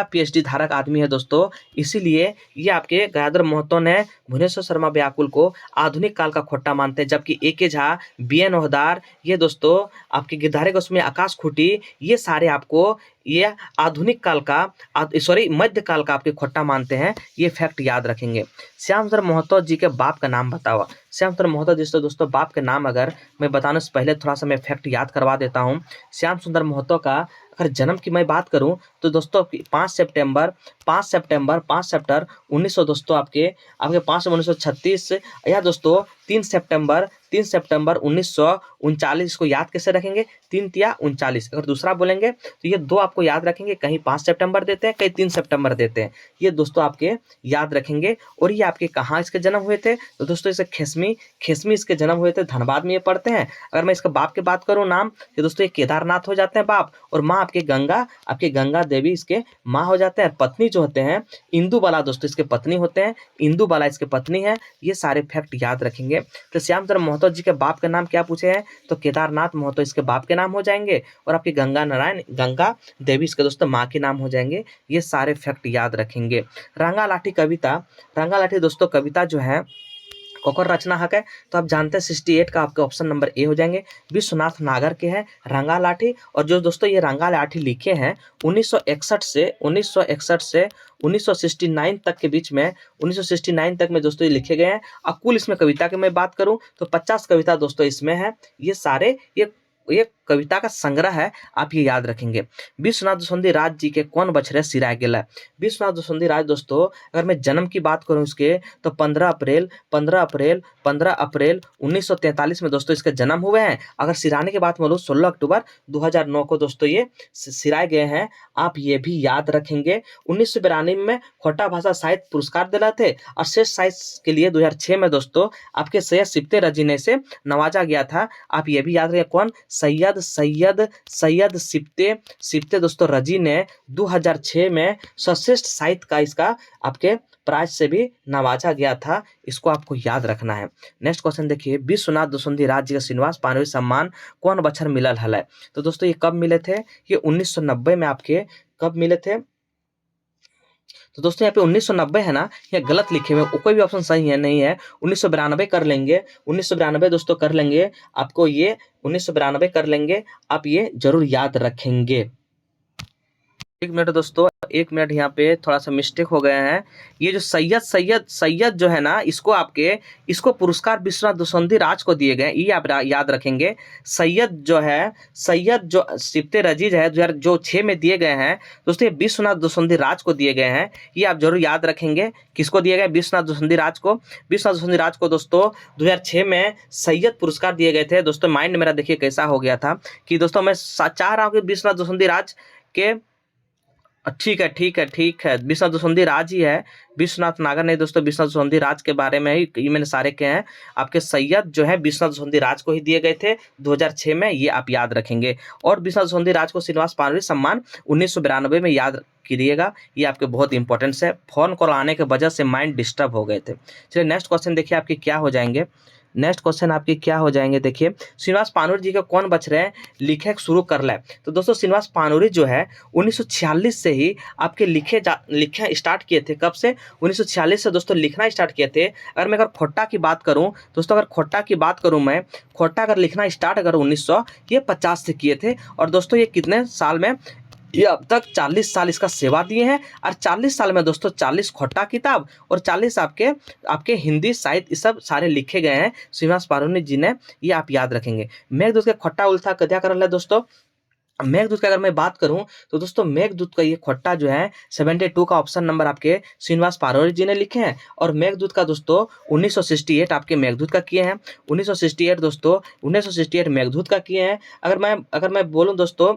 पीएचडी धारक आदमी है दोस्तों। इसीलिए ये आपके गयाधर महतो ने भुवनेश्वर शर्मा व्याकुल को आधुनिक काल का खोट्टा मानते हैं। जबकि ए.के. झा, बी.एन. ओहदार, ये दोस्तों आपके गिरधारी गोस्वामी, आकाश खूटी, ये सारे आपको ये आधुनिक काल का मध्य काल का आपके खोट्टा मानते हैं। ये फैक्ट याद रखेंगे। श्याम सुंदर महतो जी के बाप का नाम बताओ। श्याम सुंदर महतो जी दोस्तों बाप के नाम अगर मैं बताने से पहले थोड़ा सा मैं फैक्ट याद करवा देता हूँ। श्याम सुंदर महतो का अगर जन्म की मैं बात करूं तो दोस्तों 5 सितंबर 1900 दोस्तों आपके 5 1936, या दोस्तों 3 सितंबर 1939। को याद कैसे रखेंगे? 3 या 39। अगर दूसरा बोलेंगे तो ये दो आपको याद रखेंगे, कहीं 5 सितंबर देते हैं, कहीं 3 सितंबर देते हैं। ये दोस्तों आपके याद रखेंगे। और ये आपके कहाँ इसके जन्म हुए थे? तो दोस्तों इसे खेसमी इसके जन्म हुए थे, धनबाद में ये पढ़ते हैं। अगर मैं इसके बाप की बात करूँ नाम, तो दोस्तों ये केदारनाथ हो जाते हैं बाप, और माँ आपके गंगा देवी इसके माँ हो जाते हैं। पत्नी जो होते हैं इंदुबाला दोस्तों इसके पत्नी होते हैं, इंदुबाला इसके पत्नी है। ये सारे फैक्ट याद रखेंगे। तो श्याम सुंदर महतो जी के बाप का नाम क्या पूछे हैं? तो केदारनाथ महतो इसके बाप के नाम हो जाएंगे, और आपके गंगा देवी इसके दोस्तों माँ के नाम हो जाएंगे। ये सारे फैक्ट याद रखेंगे। रंगा लाठी दोस्तों कविता जो है कोकर रचना हक है, तो आप जानते हैं 68 का आपके ऑप्शन नंबर ए हो जाएंगे। विश्वनाथ नागर के हैं रंगा लाठी। और जो दोस्तों ये रंगा लाठी लिखे हैं 1961 से 1969 तक के बीच में, 1969 तक में दोस्तों ये लिखे गए हैं। और कुल इसमें कविता की मैं बात करूं तो 50 कविता दोस्तों इसमें है। ये सारे ये कविता का संग्रह है, आप ये याद रखेंगे। विश्वनाथ दसोंधी राज जी के कौन बछरे सिराय गेला? विश्वनाथ दसोंधी राज दोस्तों अगर मैं जन्म की बात करूं इसके, तो 15 अप्रैल 1943 में दोस्तों इसके जन्म हुए हैं। अगर सिराने की बात बोलूं 16 अक्टूबर 2009 को दोस्तों ये सिराए गए हैं, आप ये भी याद रखेंगे। 1992 में खोटा भाषा साहित्य पुरस्कार दिला थे, और श्रेष्ठ साहित्य के लिए 2006 में दोस्तों आपके सैयद सिफ्ते रजीने से नवाजा गया था। आप ये भी याद रखें कौन? सैयद सैयद सैयद सिप्ते सिप्ते दोस्तों रजी ने 2006 में सर्वश्रेष्ठ साहित्य का इसका आपके प्राइज से भी नवाजा गया था। इसको आपको याद रखना है। नेक्स्ट क्वेश्चन देखिए, विश्वनाथ दोसंती राज्य का श्रीनिवास पानोई सम्मान कौन बछर मिलल हल है? तो दोस्तों ये कब मिले थे? ये 1990 में आपके कब मिले थे? तो दोस्तों यहाँ पे 1990 है ना, ये गलत लिखे हुए, कोई भी ऑप्शन सही है नहीं है। 1992 कर लेंगे, 1992 दोस्तों कर लेंगे, आपको ये 1992 कर लेंगे, आप ये जरूर याद रखेंगे। एक मिनट दोस्तों, एक मिनट, यहाँ पे थोड़ा सा मिस्टेक हो गया है। ये जो सैयद जो है ना, इसको पुरस्कार विश्वनाथ दोसंती राज को दिए गए, ये आप याद रखेंगे। सैयद जो सिप्ते रजीज है 2006 में दिए गए हैं दोस्तों, ये विश्वनाथ दोसंती राज को दिए गए हैं। ये आप जरूर याद रखेंगे। किसको दिए गए? विश्वनाथ दोसंती राज को। विश्वनाथ दोसंती राज को दोस्तों 2006 में सैयद पुरस्कार दिए गए थे। दोस्तों माइंड मेरा देखिए कैसा हो गया था कि दोस्तों मैं चाह रहा हूँ कि विश्वनाथ दोसंती राज के, ठीक है, विश्वनाथ दोसंती राज ही है, विश्वनाथ नागर नहीं दोस्तों, विश्वनाथ दोसंती राज के बारे में ही ये मैंने सारे कहे हैं। आपके सैयद जो है विश्वनाथ दोसंती राज को ही दिए गए थे 2006 में, ये आप याद रखेंगे। और विश्वनाथ दोसंती राज को श्रीनिवास पानोई सम्मान 1992 में याद करिएगा, ये आपके बहुत इंपॉर्टेंस है। फोन कॉल आने के वजह से माइंड डिस्टर्ब हो गए थे। चलिए नेक्स्ट क्वेश्चन देखिए आपके क्या हो जाएंगे। नेक्स्ट क्वेश्चन आपके क्या हो जाएंगे, देखिए श्रीनिवास पानोई जी के कौन बच रहे हैं? लिखे शुरू कर ले। तो दोस्तों श्रीनिवास पानोई जो है 1946 से ही आपके लिखे स्टार्ट किए थे। कब से? 1946 से दोस्तों लिखना स्टार्ट किए थे। अगर मैं खोट्टा की बात करूं दोस्तों, मैं खोट्टा अगर लिखना स्टार्ट अगर 1950 से किए थे, और दोस्तों ये कितने साल में? ये अब तक 40 साल इसका सेवा दिए हैं, और 40 साल में दोस्तों 40 खोट्टा किताब और 40 आपके हिंदी साहित्य सब सारे लिखे गए हैं श्रीनिवास पानोई जी ने, ये आप याद रखेंगे। मेघदूत के खोट्टा उल्था कद्या करल है दोस्तों। मेघदूत की अगर मैं बात करूं तो दोस्तों मेघदूत का ये खोट्टा जो है 72 का ऑप्शन नंबर आपके श्रीनिवास पानोई जी ने लिखे हैं। और मेघदूत का दोस्तों 1968 आपके मेघदूत का किए हैं। 1968 दोस्तों 1968 मेघदूत का किए हैं। अगर मैं बोलूं दोस्तों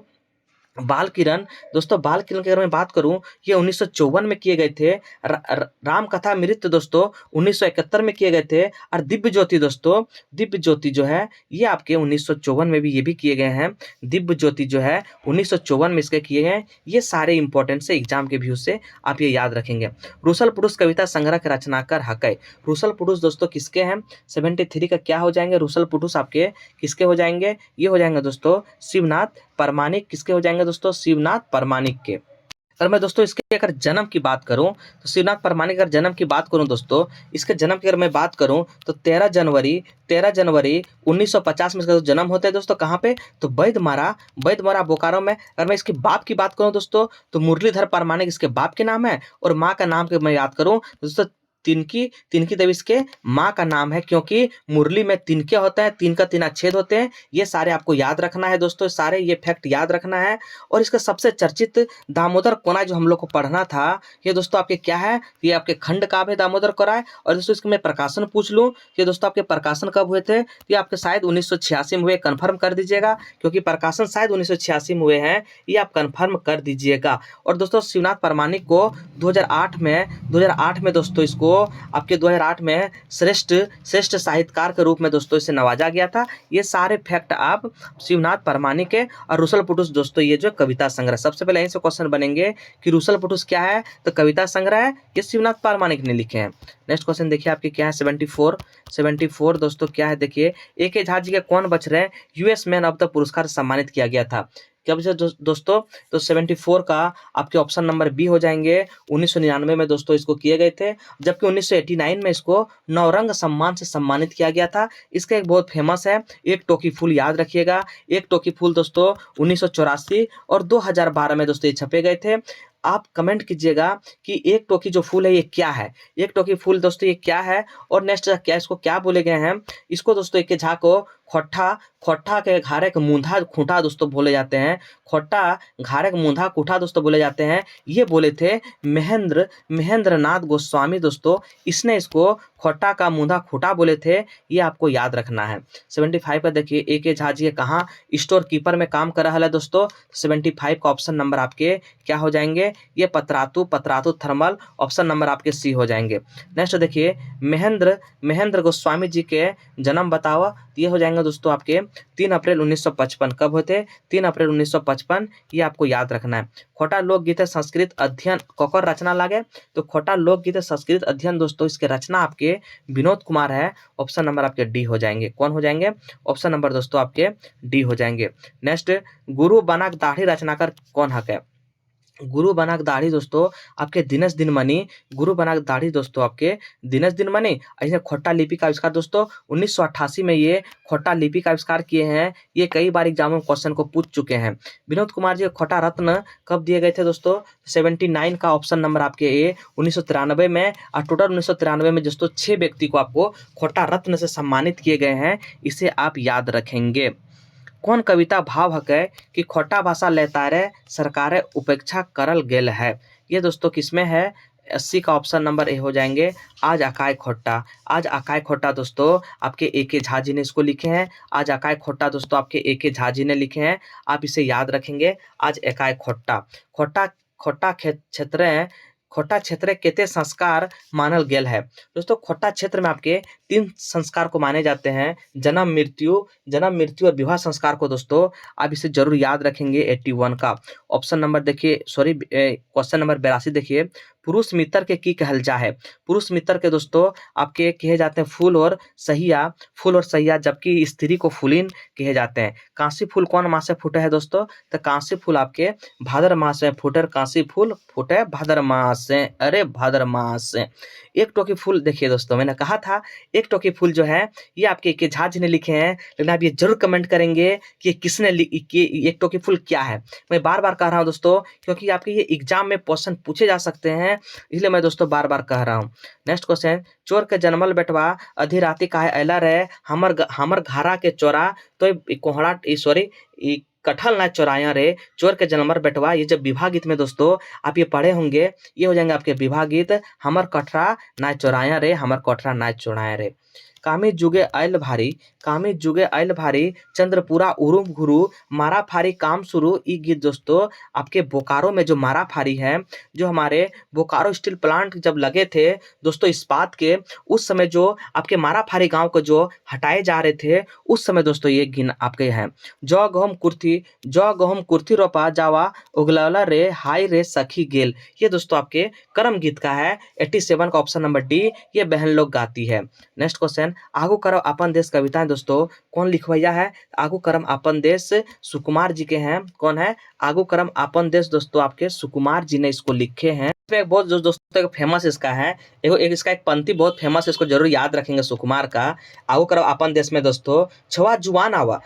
बाल किरण की अगर मैं बात करूं, ये 1954 में किए गए थे। राम कथा नृत्य दोस्तों 1971 में किए गए थे। और दिव्य ज्योति जो है ये आपके 1954 में भी ये भी किए गए हैं। दिव्य ज्योति जो है 1954 में इसके किए गए। ये सारे इंपॉर्टेंट से एग्जाम के व्यू से आप ये याद रखेंगे। रूसल पुरुष कविता संग्रह के रचनाकार हकै। रूसल पुरुष दोस्तों किसके हैं? 73 का क्या हो जाएंगे? रूसल पुरुष आपके किसके हो जाएंगे? ये हो जाएंगे दोस्तों शिवनाथ परमाणिक। किसके हो जाएंगे दोस्तों? शिवनाथ परमाणिक के। अगर मैं दोस्तों इसके अगर जन्म की बात करूं तो शिवनाथ परमाणिक अगर जन्म की बात करूं दोस्तों, इसके जन्म की अगर मैं बात करूं तो 13 जनवरी 1950 में इसका जन्म होता है दोस्तों। कहाँ पे? तो बैदमारा बोकारो में। अगर मैं इसके बाप की बात करूं दोस्तों तो मुरलीधर परमाणिक इसके बाप के नाम है। और माँ का नाम के मैं याद करूं दोस्तों तिनकी देवी इसके माँ का नाम है, क्योंकि मुरली में तिनके होते हैं, 3 का 3 छेद होते हैं। ये सारे आपको याद रखना है दोस्तों, सारे ये फैक्ट याद रखना है। और इसका सबसे चर्चित दामोदर कोनाई जो हम लोग को पढ़ना था, ये दोस्तों आपके क्या है? ये आपके खंड काव्य है दामोदर कोनाई। और दोस्तों इसके मैं प्रकाशन पूछ लूँ, ये दोस्तों आपके प्रकाशन कब हुए थे? ये आपके शायद 1986 में हुए, कन्फर्म कर दीजिएगा, क्योंकि प्रकाशन शायद 1986 में हुए हैं, ये आप कन्फर्म कर दीजिएगा। और दोस्तों शिवनाथ परमाणिक को 2008 में दोस्तों इसको आपके 2008 में श्रेष्ठ साहित्यकार के रूप में दोस्तों इसे नवाजा गया था। ये सारे फैक्ट आप शिवनाथ परमाणिक के। और रूसल पुरुष दोस्तों ये जो कविता संग्रह, सबसे पहले यहीं से क्वेश्चन बनेंगे कि रूसल पुरुष क्या है? तो कविता संग्रह है, ये शिवनाथ परमाणिक ने लिखे हैं। नेक्स्ट क्वेश्चन देखिए आपके क्या है 74 दोस्तों क्या है? देखिए ए.के. झा जी के कौन बच रहे हैं? यूएस मैन ऑफ द पुरस्कार सम्मानित किया गया था। कब से दोस्तों? तो 74 का आपके ऑप्शन नंबर बी हो जाएंगे। 1999 में दोस्तों इसको किए गए थे, जबकि 1989 में इसको नौरंग सम्मान से सम्मानित किया गया था। इसका एक बहुत फेमस है, एक टोकी फूल, याद रखिएगा। एक टोकी फूल दोस्तों 1984 और 2012 में दोस्तों ये छपे गए थे। आप कमेंट कीजिएगा कि एक टोकी जो फूल है ये क्या है? एक टोकी फूल दोस्तों ये क्या है? और नेक्स्ट क्या इसको क्या बोले गए हैं? इसको दोस्तों ए.के. झा को खोट्टा के घारे के मूंधा खूंटा दोस्तों बोले जाते हैं। खोट्टा घारे के मूंधा खूंटा दोस्तों बोले जाते हैं। ये बोले थे महेंद्र नाथ गोस्वामी दोस्तों, इसने इसको खोट्टा का मूंधा खूंटा बोले थे। ये आपको याद रखना है। 75 का देखिए ए.के. झा जी कहाँ स्टोर कीपर में काम कर रहा है दोस्तों। 75 का ऑप्शन नंबर आपके क्या हो जाएंगे? ये Patratu Patratu thermal, option number आपके सी हो जाएंगे। नेक्स्ट देखिए महेंद्र महेंद्र गोस्वामी जी के जन्म बताओ, ये हो जाएंगे दोस्तों आपके 3 अप्रैल 1955। कब होते? 3 अप्रैल 1955, ये आपको याद रखना है। खोटा लोकगीत संस्कृत अध्ययन ककर रचना लागे, तो खोटा लोकगीत संस्कृत अध्ययन दोस्तों इसके रचना आपके विनोद कुमार है, ऑप्शन नंबर आपके डी हो जाएंगे। कौन हो जाएंगे? ऑप्शन नंबर दोस्तों आपके डी हो जाएंगे। नेक्स्ट गुरु बनाक दाढ़ी रचनाकार कौन है? गुरु बनाक दाढ़ी दोस्तों आपके दिनेश दिनमणि, गुरु बनाक दाढ़ी दोस्तों आपके दिनेश दिनमणि। ऐसे खोटा लिपि का आविष्कार दोस्तों 1988 में ये खोटा लिपि का आविष्कार किए हैं। ये कई बार एग्जाम में क्वेश्चन को पूछ चुके हैं। विनोद कुमार जी खोटा रत्न कब दिए गए थे दोस्तों? 79 का ऑप्शन नंबर आपके ए 1993 में। और टोटल 1993 में दोस्तों 6 व्यक्ति को आपको खोटा रत्न से सम्मानित किए गए हैं, इसे आप याद रखेंगे। कौन कविता भाव हकै कि खोटा भाषा लेतारे सरकारे उपेक्षा करल गेल है, ये दोस्तों किसमें है? 80 का ऑप्शन नंबर ए हो जाएंगे। आज अकाय खोटा, आज अकाय खोटा दोस्तों आपके ए के झा जी ने इसको लिखे हैं। आज अकाय खोटा दोस्तों आपके ए के झा जी ने लिखे हैं, आप इसे याद रखेंगे। आज अकाय खोटा खोटा खोटा क्षेत्र खोटा क्षेत्र केते संस्कार मानल गेल है। दोस्तों खोटा क्षेत्र में आपके 3 संस्कार को माने जाते हैं, जन्म मृत्यु और विवाह संस्कार को दोस्तों आप इसे जरूर याद रखेंगे। 81 का ऑप्शन नंबर देखिए, सॉरी क्वेश्चन नंबर 82 देखिए, पुरुष मित्र के की कहल जा है? पुरुष मित्र के दोस्तों आपके कहे जाते हैं फूल और सहिया, जबकि स्त्री को फूलिन कहे जाते हैं। कांसी फूल कौन मास से फूटे है दोस्तों? तो कांसी फूल आपके भादर मास में फूटे, कांसी फूल फूटे भादर मास से। अरे भादर मास से एक टोकी फूल देखिए दोस्तों, मैंने कहा था एक टोकी फूल जो है ये आपके के झा जी ने लिखे हैं, लेकिन आप ये जरूर कमेंट करेंगे कि किसने एक टोकी फूल क्या है। मैं बार बार कह रहा हूँ दोस्तों, क्योंकि आपके ये एग्जाम में क्वेश्चन पूछे जा सकते हैं, इसलिए मैं दोस्तों बार बार कह रहा हूँ। नेक्स्ट क्वेश्चन, चोर के जन्मल बेटवा अधी राति काहे अला रे हमर घरा के चोरा, तो कोहड़ा सॉरी कटहल ना चोराया रे, चोर के जन्मर बेटवा। ये जब विवाह गीत में दोस्तों आप ये पढ़े होंगे, ये हो जाएंगे आपके विवाह गीत। हमर कटरा ना चोराया रे, हमर कटरा ना चोराया रे। कामी जुगे आयल भारी चंद्रपुरा उरुम घुरु मारा फारी काम शुरू। ये गीत दोस्तों आपके बोकारो में जो मारा फारी है, जो हमारे बोकारो स्टील प्लांट जब लगे थे दोस्तों इस्पात के, उस समय जो आपके मारा फारी गांव को जो हटाए जा रहे थे, उस समय दोस्तों ये गिन आपके हैं। जौ गहम कुर्थी रोपा जावा उगलौला रे हाय रे सखी गेल, ये दोस्तों आपके कर्म गीत का है। 87 का ऑप्शन नंबर डी, ये बहन लोग गाती है। नेक्स्ट क्वेश्चन, आगू करम अपन देश कविताएं दोस्तों कौन लिखवैया है? आगू करम अपन देश सुकुमार जी के हैं। कौन है? आगू करम अपन देश दोस्तों आपके सुकुमार जी ने इसको लिखे हैं। इसमें एक बहुत दोस्तों एक फेमस इसका है, इसका एक पंक्ति बहुत फेमस है, इसको जरूर याद रखेंगे सुकुमार का। आगू करम अपन देश में दोस्तों छवा जुआन आवा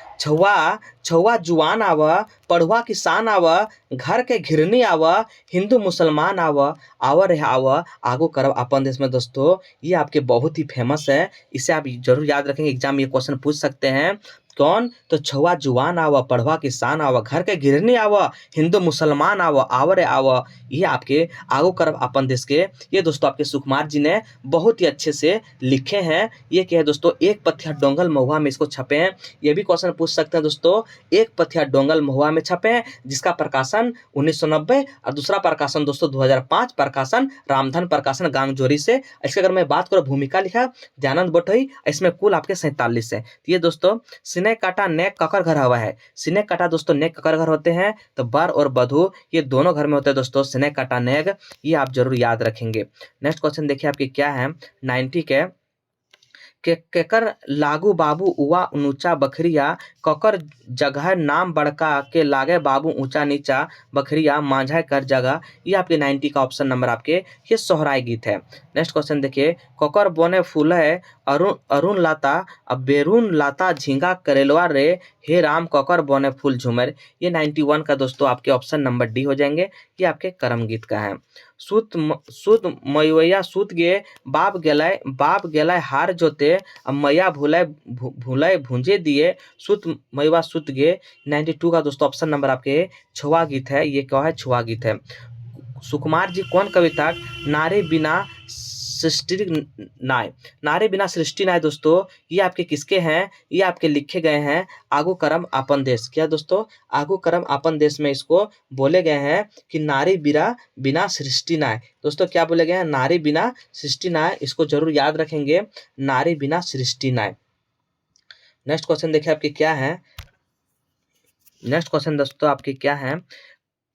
पढ़ुआ किसान आवा घर के घिरनी आवा हिंदू मुसलमान आवा रे आवा। आगू करब अपन देश में दोस्तों ये आपके बहुत ही फेमस है, इसे आप जरूर याद रखेंगे, एग्जाम में ये क्वेश्चन पूछ सकते हैं। कौन? तो छुआ जुआन आवा पढ़वा किसान आवा घर के घिरनी आवा हिंदू मुसलमान आवा रे आवा। ये आपके आगू करब अपन देश के ये दोस्तों आपके सुकुमार जी ने बहुत ही अच्छे से लिखे हैं। ये क्या है दोस्तों, एक पथिया डोंगल महुआ में इसको छपे हैं। ये भी क्वेश्चन पूछ सकते हैं दोस्तों, एक पथिया डोंगल महुआ में छपे हैं, जिसका प्रकाशन 1990 और दूसरा प्रकाशन दोस्तों 2005 प्रकाशन रामधन प्रकाशन गांगजोरी से। इसके अगर मैं बात करूँ भूमिका लिखा दयानंद बटोई, इसमें कुल आपके 47 है। तो ये दोस्तों सिने काटा नेक ककर घर हवा है। सिने काटा दोस्तों नेक ककर घर होते हैं, तो बर और बधू ये दोनों घर में होते हैं दोस्तों सिने काटा नेक, ये आप जरूर याद रखेंगे। नेक्स्ट क्वेश्चन देखिए आपके क्या है 90 के केकर लागू बाबू उवा ऊंचा बखरिया ककर जगह नाम बड़का के लागे बाबू ऊंचा नीचा बखरिया मांझा कर जगह। ये आपके 90 का ऑप्शन नंबर आपके ये सोहराय गीत है। नेक्स्ट क्वेश्चन देखिए, ककर बोने फूल है अरुण लाता अब बेरून लाता झींगा करेलवा रे हे राम ककर बोने फूल झूमर। ये 91 का दोस्तों आपके ऑप्शन नंबर डी हो जाएंगे, ये आपके कर्म गीत का है। सूत मयुया सूत गे बाप गेलाय हार जोते अब मैया भूलाय भूंजे दिए सूत मयुआ सूत गे। 92 का दोस्तों ऑप्शन नंबर आपके छुआ गीत है, ये क्या है छुआ गीत है। सुकुमार जी कौन कविता नारे बिना सृष्टि नाय। नारी बिना सृष्टि नाय दोस्तों, ये आपके किसके हैं, ये आपके लिखे गए हैं आगू करम आपन देश। क्या दोस्तों, आगू करम आपन देश में इसको बोले गए हैं कि नारी बिना सृष्टि नाय। दोस्तों क्या बोले गए हैं, नारी बिना सृष्टि नाय, इसको जरूर याद रखेंगे, नारी बिना सृष्टि नाय। नेक्स्ट क्वेश्चन देखिए आपके क्या है, नेक्स्ट क्वेश्चन दोस्तों आपके क्या है,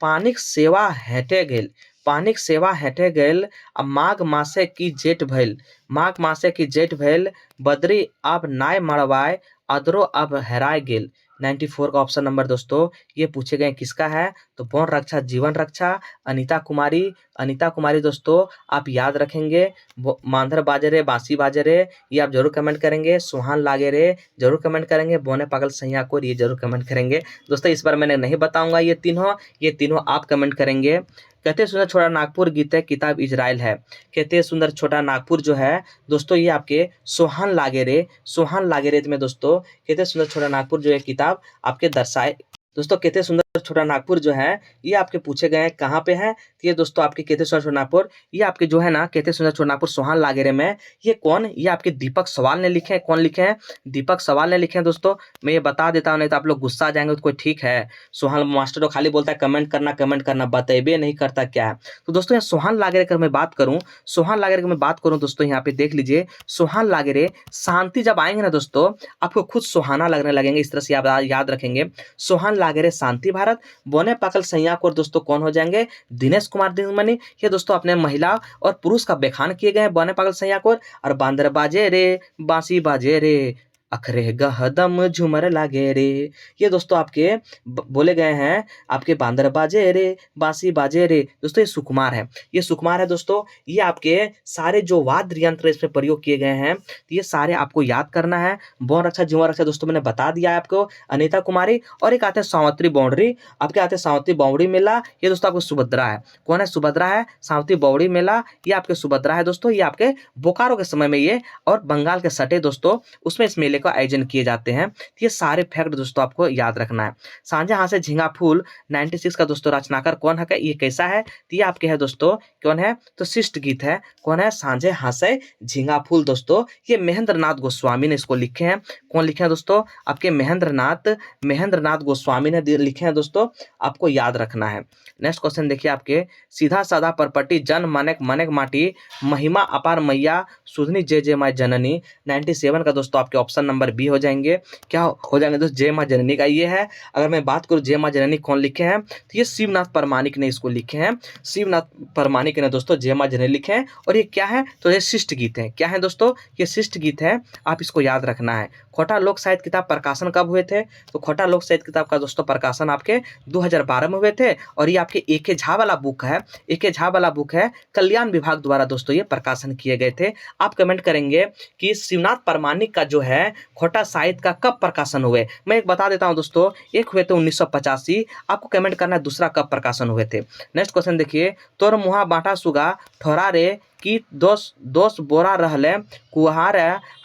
पानिक सेवा हेटे गेल, पानिक सेवा हेटे गेल आ माघ मासे की जेठ भइल, माघ मासे की जेठ भइल, बदरी अब नाय मड़वाय, अदरो अब हेराय गेल। 94 का ऑप्शन नंबर दोस्तों ये पूछे गए किसका है, तो वन रक्षा जीवन रक्षा, अनीता कुमारी, अनीता कुमारी दोस्तों आप याद रखेंगे, मांधर बाजे रे बांसी बाजे रे ये आप जरूर कमेंट करेंगे, सुहान लागे रे जरूर कमेंट करेंगे, बोने पागल सैया को ये जरूर कमेंट करेंगे। दोस्तों इस बार मैंने नहीं बताऊंगा ये तीनों आप कमेंट करेंगे। कहते सुंदर छोटा नागपुर गीत है किताब इजराइल है, कहते सुंदर छोटा नागपुर जो है दोस्तों ये आपके सोहान लागेरे, सोहान लागेरे में दोस्तों कहते सुंदर छोटा नागपुर जो है किताब आपके दर्शाए। दोस्तों कहते सुंदर छोटा नागपुर जो है ये आपके पूछे गए हैं कहाँ पे है, तो ये दोस्तों आपके कहते सुंदर छोटा नागपुर ये आपके जो है ना कहते सुंदर छोटा नागपुर सोहान लागेरे में, ये कौन, ये आपके दीपक सवाल ने लिखे हैं। कौन लिखे हैं, दीपक सवाल ने लिखे हैं। दोस्तों मैं ये बता देता हूँ नहीं तो आप लोग गुस्सा आ जाएंगे, तो कोई ठीक है, सोहान मास्टर तो खाली बोलता है कमेंट करना बतेबे नहीं करता क्या है। तो दोस्तों यहाँ सोहान लागेरे की मैं बात करूँ, सोहान लागेरे की मैं बात करूँ दोस्तों यहाँ पे देख लीजिए, सोहान लागेरे शांति जब आएंगे ना दोस्तों आपको खुद सुहाना लगने लगेंगे, इस तरह से आप याद रखेंगे, सोहान लागेरे शांति भारत, बोने पाकल सैया को दोस्तों कौन हो जाएंगे, दिनेश कुमार दिनमणि। ये दोस्तों अपने महिला और पुरुष का बेखान किए गए हैं बोने पागल सैया को, और बांदर बाजे रे बांसी बाजे रे अखरे गहदम झूमर लागे रे, ये दोस्तों आपके बोले गए हैं आपके बांदर बाजे रे बांसी बाजे रे। दोस्तों ये सुकुमार है, ये सुकुमार है दोस्तों, ये आपके सारे जो वाद्य यंत्र इसमें प्रयोग किए गए हैं तो ये सारे आपको याद करना है। बौन रक्षा जीवन रक्षा दोस्तों मैंने बता दिया है आपको, अनीता कुमारी, और एक आते हैं सावत्री बाउंड्री, आपके आते हैं सावत्री बाउंड्री मेला, ये दोस्तों आपको सुभद्रा है। कौन है, सुभद्रा है, सावत्री बाउंड्री मेला ये आपके सुभद्रा है दोस्तों, ये आपके बोकारो के समय में ये और बंगाल के सटे दोस्तों उसमें इस मेले को आयोजन किए जाते हैं। ये सारे फैक्ट दोस्तों आपको याद रखना है। सांझे हाथ से झींगा फूल 96 का दोस्तों रचनाकार कौन है, ये कैसा है, तो ये आपके है दोस्तों कौन है, तो शिष्ट गीत है। कौन है, सांझे हाथ से झींगा फूल दोस्तों ये महेंद्र नाथ गोस्वामी ने इसको लिखे हैं। कौन लिखे हैं दोस्तों, आपके महेंद्र नाथ गोस्वामी ने लिखे हैं दोस्तों, आपको याद रखना है। नेक्स्ट क्वेश्चन देखिए आपके, सीधा साधा परपटी जन मानेक मानेक माटी, महिमा अपार मैया सुधनी जय जय माय जननी। 97 का दोस्तों आपके ऑप्शन नंबर बी हो जाएंगे, क्या हो जाएंगे दोस्तों, जय माँ जननी का ये है। अगर मैं बात करूँ जय माँ जननी कौन लिखे हैं, तो ये शिवनाथ परमाणिक ने इसको लिखे हैं, शिवनाथ परमाणिक ने दोस्तों जय माँ जननी लिखे हैं। और ये क्या है, तो ये शिष्ट गीत है। क्या है दोस्तों, ये शिष्ट गीत है, आप इसको याद रखना है। खोटा लोक साहित्य किताब प्रकाशन कब हुए थे, तो खोटा लोक साहित्य किताब का दोस्तों प्रकाशन आपके 2012 में हुए थे। और ये आपके ए के झा वाला बुक है, ए के झा वाला बुक है, कल्याण विभाग द्वारा दोस्तों ये प्रकाशन किए गए थे। आप कमेंट करेंगे कि शिवनाथ परमाणिक का जो है खोटा साहित्य का कब प्रकाशन हुए। मैं एक बता देता हूं दोस्तों, एक हुए थे 1985, आपको कमेंट करना है दूसरा कब प्रकाशन हुए थे। नेक्स्ट क्वेश्चन देखिए, तोर मुहा बांटा सुगा ठोरा रे कि दोस बोरा रहले कुहार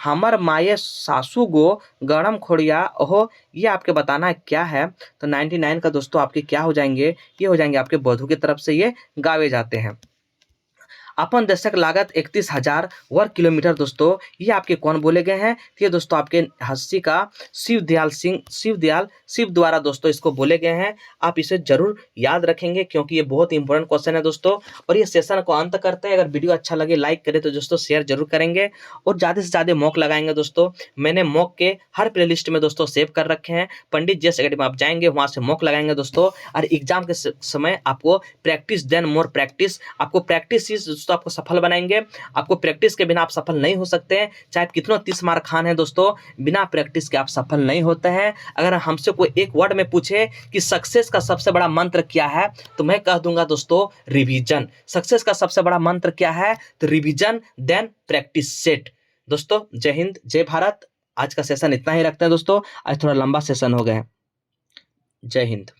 हमर माये सासू गो गरम खोड़िया ओहो, ये आपके बताना है क्या है। तो 99 का दोस्तों आपके क्या हो जाएंगे, ये हो जाएंगे आपके बधू की तरफ से ये गावे जाते हैं। अपन देशक लागत 31,000 वर्ग किलोमीटर दोस्तों ये आपके कौन बोले गए हैं, ये दोस्तों आपके हस्सी का शिव द्वारा दोस्तों इसको बोले गए हैं। आप इसे जरूर याद रखेंगे क्योंकि ये बहुत इंपॉर्टेंट क्वेश्चन है दोस्तों। और ये सेशन को अंत करते हैं, अगर वीडियो अच्छा लगे लाइक करें तो दोस्तों शेयर जरूर करेंगे और ज़्यादा से ज़्यादा मॉक लगाएंगे दोस्तों। मैंने मॉक के हर प्लेलिस्ट में दोस्तों सेव कर रखे हैं, पंडित जेस अकेडमी आप जाएंगे वहाँ से मॉक लगाएंगे दोस्तों। और एग्जाम के समय आपको प्रैक्टिस देन मोर प्रैक्टिस, आपको प्रैक्टिस दोस्तों आपको सफल बनाएंगे। आपको प्रैक्टिस के बिना आप सफल नहीं हो सकते हैं, चाहे आप कितना 30 मार्क खान है दोस्तों, बिना प्रैक्टिस के आप सफल नहीं होते हैं। अगर हमसे कोई एक वर्ड में पूछे कि सक्सेस का सबसे बड़ा मंत्र क्या है, तो मैं कह दूंगा दोस्तों रिवीजन। सक्सेस का सबसे बड़ा मंत्र क्या है, तो रिवीजन देन प्रैक्टिस सेट। दोस्तों जय हिंद जय भारत। आज का सेशन इतना ही रखते हैं दोस्तों, आज थोड़ा लंबा सेशन हो गया है। जय हिंद।